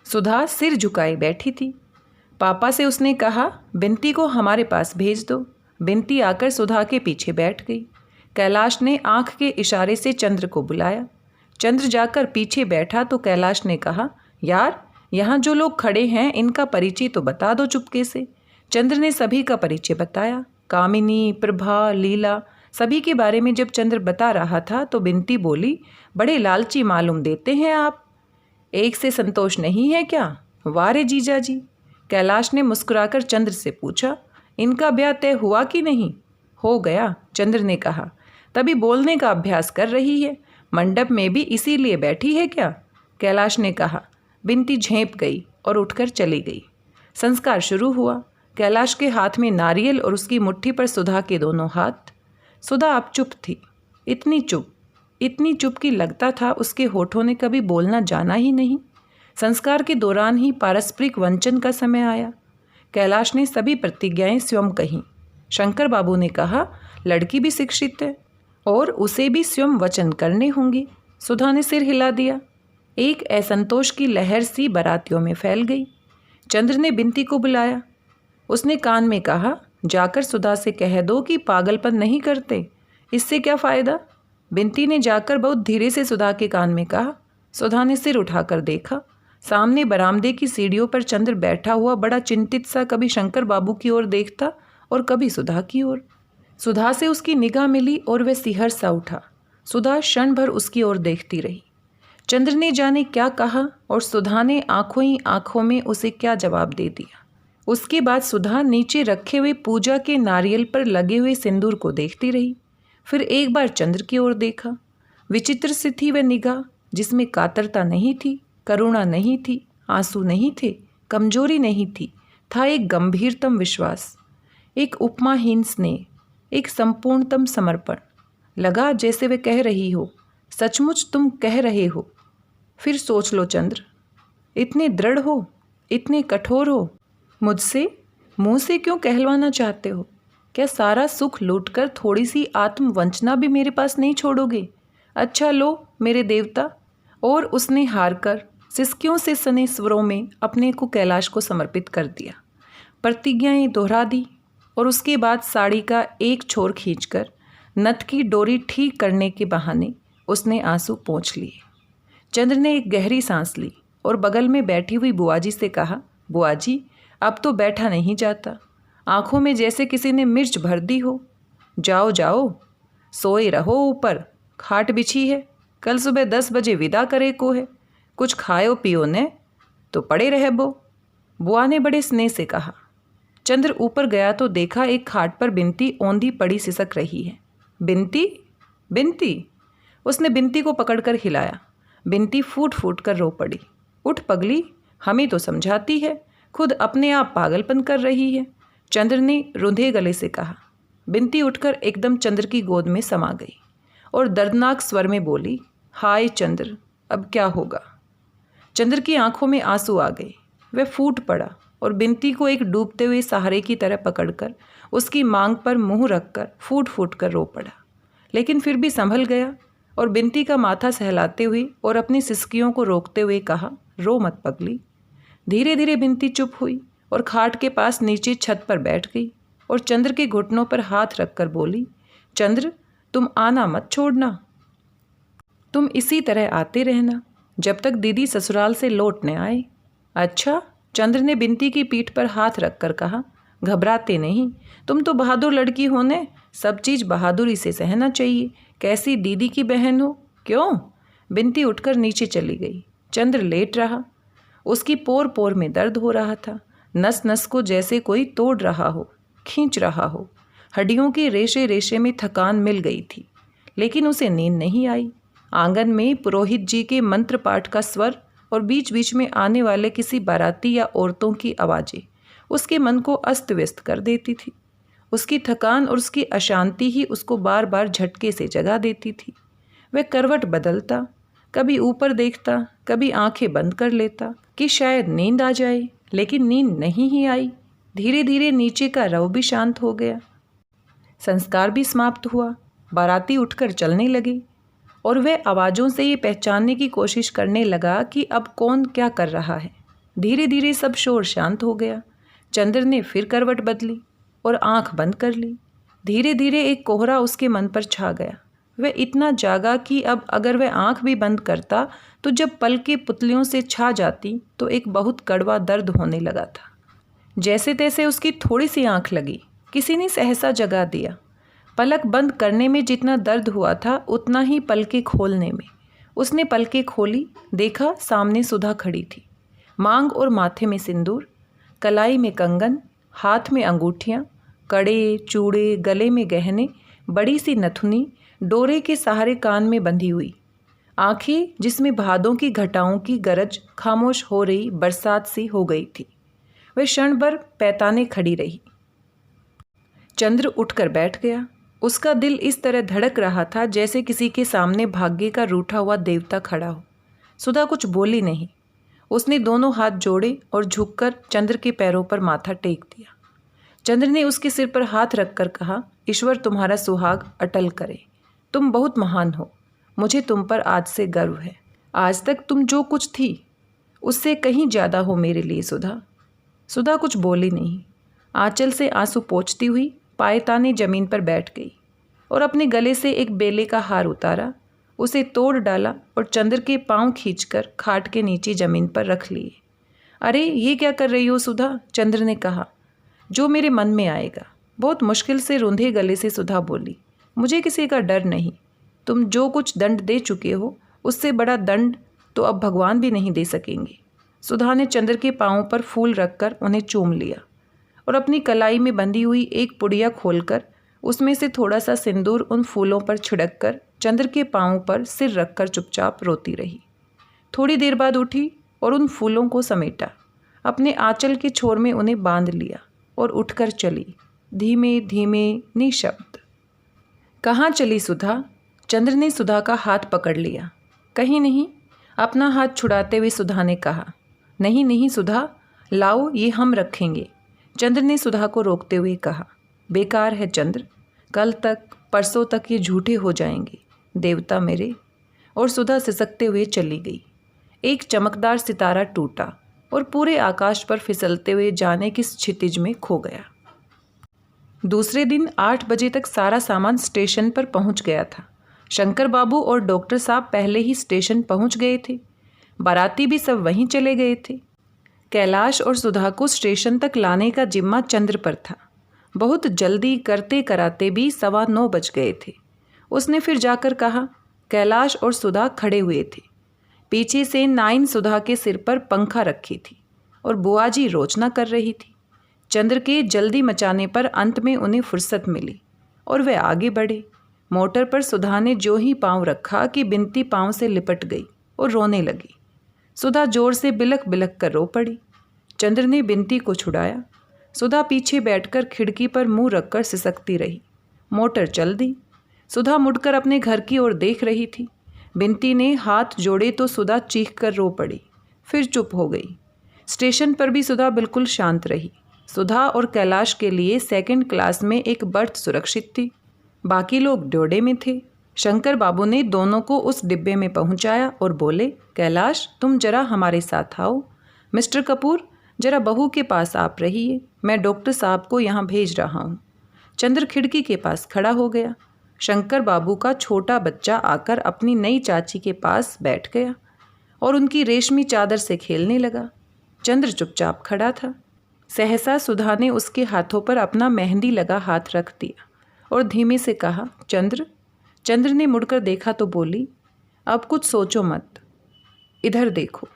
सुधा सिर झुकाए बैठी थी। पापा से उसने कहा, बिनती को हमारे पास भेज दो। बिनती आकर सुधा के पीछे बैठ गई। कैलाश ने आंख के इशारे से चंद्र को बुलाया। चंद्र जाकर पीछे बैठा तो कैलाश ने कहा, यार, यहाँ जो लोग खड़े हैं इनका परिचय तो बता दो चुपके से। चंद्र ने सभी का परिचय बताया। कामिनी, प्रभा, लीला सभी के बारे में जब चंद्र बता रहा था तो बिनती बोली, बड़े लालची मालूम देते हैं आप। एक से संतोष नहीं है क्या? वारे जीजा जी। कैलाश ने मुस्कुराकर चंद्र से पूछा, इनका ब्याह तय हुआ कि नहीं? हो गया, चंद्र ने कहा। तभी बोलने का अभ्यास कर रही है। मंडप में भी इसीलिए बैठी है क्या? कैलाश ने कहा। बिनती झेंप गई और उठकर चली गई। संस्कार शुरू हुआ। कैलाश के हाथ में नारियल और उसकी मुट्ठी पर सुधा के दोनों हाथ। सुधा अब चुप थी, इतनी चुप कि लगता था उसके होठों ने कभी बोलना जाना ही नहीं। संस्कार के दौरान ही पारस्परिक वंचन का समय आया। कैलाश ने सभी प्रतिज्ञाएं स्वयं कहीं। शंकर बाबू ने कहा, लड़की भी शिक्षित है और उसे भी स्वयं वचन करने होंगे। सुधा ने सिर हिला दिया। एक असंतोष की लहर सी बारातियों में फैल गई। चंद्र ने बिनती को बुलाया। उसने कान में कहा, जाकर सुधा से कह दो कि पागलपन नहीं करते, इससे क्या फ़ायदा? बिनती ने जाकर बहुत धीरे से सुधा के कान में कहा। सुधा ने सिर उठाकर देखा। सामने बरामदे की सीढ़ियों पर चंद्र बैठा हुआ बड़ा चिंतित सा कभी शंकर बाबू की ओर देखता और कभी सुधा की ओर। सुधा से उसकी निगाह मिली और वह सिहर सा उठा। सुधा क्षण भर उसकी ओर देखती रही। चंद्र ने जाने क्या कहा और सुधा ने आंखों ही आंखों में उसे क्या जवाब दे दिया। उसके बाद सुधा नीचे रखे हुए पूजा के नारियल पर लगे हुए सिंदूर को देखती रही। फिर एक बार चंद्र की ओर देखा। विचित्र सी थी वह निगाह, जिसमें कातरता नहीं थी, करुणा नहीं थी, आंसू नहीं थे, कमजोरी नहीं थी, था एक गंभीरतम विश्वास, एक उपमाहीन स्नेह, एक संपूर्णतम समर्पण। लगा जैसे वे कह रही हो, सचमुच तुम कह रहे हो। फिर सोच लो चंद्र, इतने दृढ़ हो, इतने कठोर हो, मुझसे मुंह से क्यों कहलवाना चाहते हो? क्या सारा सुख लूटकर थोड़ी सी आत्मवंचना भी मेरे पास नहीं छोड़ोगे? अच्छा लो मेरे देवता। और उसने हारकर सिसकियों से सने स्वरों में अपने को कैलाश को समर्पित कर दिया। प्रतिज्ञाएं दोहरा दी और उसके बाद साड़ी का एक छोर खींचकर नथ की डोरी ठीक करने के बहाने उसने आंसू पोंछ लिए। चंद्र ने एक गहरी सांस ली और बगल में बैठी हुई बुआजी से कहा, बुआजी अब तो बैठा नहीं जाता, आंखों में जैसे किसी ने मिर्च भर दी हो। जाओ जाओ, सोए रहो ऊपर, खाट बिछी है, कल सुबह 10 बजे विदा करे को है, कुछ खाओ पियो ने तो पड़े रहे बो। बुआ ने बड़े स्नेह से कहा। चंद्र ऊपर गया तो देखा एक खाट पर बिनती औंधी पड़ी सिसक रही है। बिनती, बिनती। उसने बिनती को पकड़कर हिलाया। बिनती फूट फूट कर रो पड़ी। उठ पगली, हमें तो समझाती है, खुद अपने आप पागलपन कर रही है, चंद्र ने रुंधे गले से कहा। बिनती उठकर एकदम चंद्र की गोद में समा गई और दर्दनाक स्वर में बोली, हाय चंद्र, अब क्या होगा। चंद्र की आंखों में आंसू आ गए। वह फूट पड़ा और बिनती को एक डूबते हुए सहारे की तरह पकड़कर उसकी मांग पर मुंह रखकर फूट फूट कर रो पड़ा, लेकिन फिर भी संभल गया और बिनती का माथा सहलाते हुए और अपनी सिसकियों को रोकते हुए कहा, रो मत पगली। धीरे धीरे बिनती चुप हुई और खाट के पास नीचे छत पर बैठ गई और चंद्र के घुटनों पर हाथ रखकर बोली, चंद्र, तुम आना मत छोड़ना, तुम इसी तरह आते रहना जब तक दीदी ससुराल से लौट न आए। अच्छा, चंद्र ने बिनती की पीठ पर हाथ रखकर कहा, घबराते नहीं, तुम तो बहादुर लड़की होने, सब चीज़ बहादुरी से सहना चाहिए, कैसी दीदी की बहन हो। क्यों? बिनती उठकर नीचे चली गई। चंद्र लेट रहा। उसकी पोर पोर में दर्द हो रहा था, नस नस को जैसे कोई तोड़ रहा हो, खींच रहा हो। हड्डियों के रेशे रेशे में थकान मिल गई थी, लेकिन उसे नींद नहीं आई। आंगन में पुरोहित जी के मंत्र पाठ का स्वर और बीच बीच में आने वाले किसी बाराती या औरतों की आवाज़ें उसके मन को अस्त व्यस्त कर देती थी। उसकी थकान और उसकी अशांति ही उसको बार बार झटके से जगा देती थी। वह करवट बदलता, कभी ऊपर देखता, कभी आंखें बंद कर लेता कि शायद नींद आ जाए, लेकिन नींद नहीं ही आई। धीरे धीरे नीचे का रव भी शांत हो गया, संस्कार भी समाप्त हुआ, बाराती उठकर चलने लगी और वह आवाज़ों से ये पहचानने की कोशिश करने लगा कि अब कौन क्या कर रहा है। धीरे धीरे सब शोर शांत हो गया। चंद्र ने फिर करवट बदली और आंख बंद कर ली। धीरे धीरे एक कोहरा उसके मन पर छा गया। वह इतना जागा कि अब अगर वह आंख भी बंद करता तो जब पलकें पुतलियों से छा जाती तो एक बहुत कड़वा दर्द होने लगा था। जैसे तैसे उसकी थोड़ी सी आंख लगी, किसी ने सहसा जगा दिया। पलक बंद करने में जितना दर्द हुआ था उतना ही पलकें खोलने में। उसने पलकें खोली, देखा सामने सुधा खड़ी थी। मांग और माथे में सिंदूर, कलाई में कंगन, हाथ में अंगूठियाँ, कड़े, चूड़े, गले में गहने, बड़ी सी नथुनी डोरे के सहारे कान में बंधी हुई। आंखें जिसमें भादों की घटाओं की गरज खामोश हो रही बरसात सी हो गई थी। वह क्षण भर पैताने खड़ी रही। चंद्र उठकर बैठ गया। उसका दिल इस तरह धड़क रहा था जैसे किसी के सामने भाग्य का रूठा हुआ देवता खड़ा हो। सुधा कुछ बोली नहीं। उसने दोनों हाथ जोड़े और झुककर चंद्र के पैरों पर माथा टेक दिया। चंद्र ने उसके सिर पर हाथ रखकर कहा, ईश्वर तुम्हारा सुहाग अटल करे, तुम बहुत महान हो, मुझे तुम पर आज से गर्व है। आज तक तुम जो कुछ थी उससे कहीं ज़्यादा हो मेरे लिए सुधा। सुधा कुछ बोली नहीं। आंचल से आंसू पोंछती हुई पायताने जमीन पर बैठ गई और अपने गले से एक बेले का हार उतारा, उसे तोड़ डाला और चंद्र के पांव खींचकर खाट के नीचे जमीन पर रख लिए। अरे ये क्या कर रही हो सुधा? चंद्र ने कहा। जो मेरे मन में आएगा, बहुत मुश्किल से रूंधे गले से सुधा बोली। मुझे किसी का डर नहीं। तुम जो कुछ दंड दे चुके हो उससे बड़ा दंड तो अब भगवान भी नहीं दे सकेंगे। सुधा ने चंद्र के पांवों पर फूल रखकर उन्हें चूम लिया और अपनी कलाई में बंधी हुई एक पुड़िया खोलकर उसमें से थोड़ा सा सिंदूर उन फूलों पर छिड़ककर चंद्र के पांवों पर सिर रखकर चुपचाप रोती रही। थोड़ी देर बाद उठी और उन फूलों को समेटा, अपने आंचल के छोर में उन्हें बांध लिया और उठकर चली, धीमे धीमे निशब्द। कहाँ चली सुधा? चंद्र ने सुधा का हाथ पकड़ लिया। कहीं नहीं। अपना हाथ छुड़ाते हुए सुधा ने कहा। नहीं नहीं सुधा, लाओ ये हम रखेंगे। चंद्र ने सुधा को रोकते हुए कहा। बेकार है चंद्र, कल तक परसों तक ये झूठे हो जाएंगे देवता मेरे। और सुधा सिसकते हुए चली गई। एक चमकदार सितारा टूटा और पूरे आकाश पर फिसलते हुए जाने की क्षितिज में खो गया। दूसरे दिन 8 बजे तक सारा सामान स्टेशन पर पहुंच गया था। शंकर बाबू और डॉक्टर साहब पहले ही स्टेशन पहुंच गए थे। बाराती भी सब वहीं चले गए थे। कैलाश और सुधा को स्टेशन तक लाने का जिम्मा चंद्र पर था। बहुत जल्दी करते कराते भी 9:15 बज गए थे। उसने फिर जाकर कहा। कैलाश और सुधा खड़े हुए थे। पीछे से नाइन सुधा के सिर पर पंखा रखी थी और बुआ जी रोचना कर रही थी। चंद्र के जल्दी मचाने पर अंत में उन्हें फुर्सत मिली और वे आगे बढ़े। मोटर पर सुधा ने जो ही पाँव रखा कि बिनती पाँव से लिपट गई और रोने लगी। सुधा जोर से बिलख बिलख कर रो पड़ी। चंद्र ने बिनती को छुड़ाया। सुधा पीछे बैठकर खिड़की पर मुंह रखकर सिसकती रही। मोटर चल दी। सुधा मुड़कर अपने घर की ओर देख रही थी। बिंती ने हाथ जोड़े तो सुधा चीख कर रो पड़ी, फिर चुप हो गई। स्टेशन पर भी सुधा बिल्कुल शांत रही। सुधा और कैलाश के लिए सेकंड क्लास में एक बर्थ सुरक्षित थी। बाकी लोग ड्योढ़े में थे। शंकर बाबू ने दोनों को उस डिब्बे में पहुंचाया और बोले, कैलाश तुम जरा हमारे साथ आओ। मिस्टर कपूर जरा बहू के पास आप रहिए, मैं डॉक्टर साहब को यहाँ भेज रहा हूँ। चंद्र खिड़की के पास खड़ा हो गया। शंकर बाबू का छोटा बच्चा आकर अपनी नई चाची के पास बैठ गया और उनकी रेशमी चादर से खेलने लगा। चंद्र चुपचाप खड़ा था। सहसा सुधा ने उसके हाथों पर अपना मेहंदी लगा हाथ रख दिया और धीमे से कहा, चंद्र। चंद्र ने मुड़कर देखा तो बोली, अब कुछ सोचो मत, इधर देखो।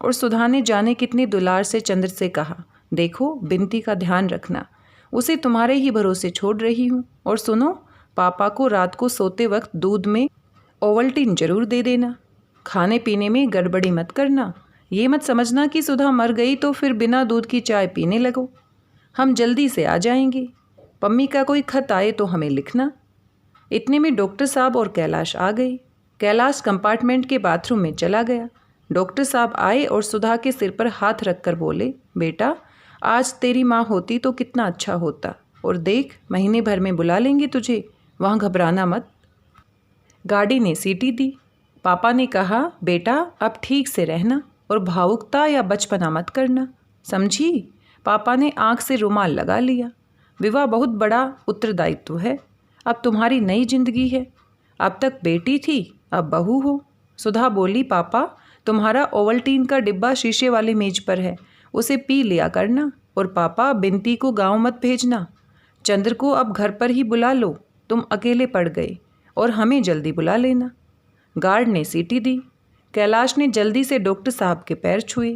और सुधा ने जाने कितनी दुलार से चंद्र से कहा, देखो बिंती का ध्यान रखना, उसे तुम्हारे ही भरोसे छोड़ रही हूँ। और सुनो, पापा को रात को सोते वक्त दूध में ओवल्टीन जरूर दे देना। खाने पीने में गड़बड़ी मत करना। ये मत समझना कि सुधा मर गई तो फिर बिना दूध की चाय पीने लगो। हम जल्दी से आ जाएंगे। पम्मी का कोई खत आए तो हमें लिखना। इतने में डॉक्टर साहब और कैलाश आ गए। कैलाश कंपार्टमेंट के बाथरूम में चला गया। डॉक्टर साहब आए और सुधा के सिर पर हाथ रखकर बोले, बेटा आज तेरी माँ होती तो कितना अच्छा होता। और देख, महीने भर में बुला लेंगे तुझे, वहाँ घबराना मत। गाड़ी ने सीटी दी। पापा ने कहा, बेटा अब ठीक से रहना और भावुकता या बचपना मत करना, समझी। पापा ने आंख से रुमाल लगा लिया। विवाह बहुत बड़ा उत्तरदायित्व है। अब तुम्हारी नई जिंदगी है। अब तक बेटी थी, अब बहू हो। सुधा बोली, पापा तुम्हारा ओवल्टीन का डिब्बा शीशे वाली मेज पर है, उसे पी लिया करना। और पापा बिंती को गांव मत भेजना। चंद्र को अब घर पर ही बुला लो, तुम अकेले पड़ गए, और हमें जल्दी बुला लेना। गार्ड ने सीटी दी। कैलाश ने जल्दी से डॉक्टर साहब के पैर छुए,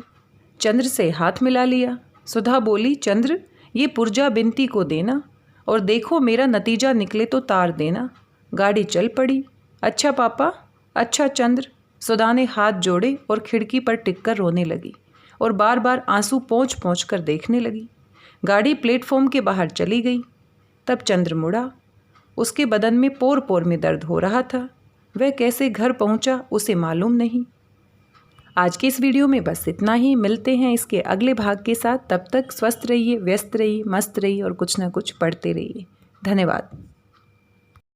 चंद्र से हाथ मिला लिया। सुधा बोली, चंद्र ये पुर्जा बिंती को देना और देखो मेरा नतीजा निकले तो तार देना। गाड़ी चल पड़ी। अच्छा पापा, अच्छा चंद्र। सुधा ने हाथ जोड़े और खिड़की पर टिककर रोने लगी और बार बार आंसू पोंछ पोंछ कर देखने लगी। गाड़ी प्लेटफॉर्म के बाहर चली गई। तब चंद्र मुड़ा। उसके बदन में पोर पोर में दर्द हो रहा था। वह कैसे घर पहुंचा उसे मालूम नहीं। आज के इस वीडियो में बस इतना ही। मिलते हैं इसके अगले भाग के साथ। तब तक स्वस्थ रहिए, व्यस्त रहिए, मस्त रहिए और कुछ ना कुछ पढ़ते रहिए। धन्यवाद।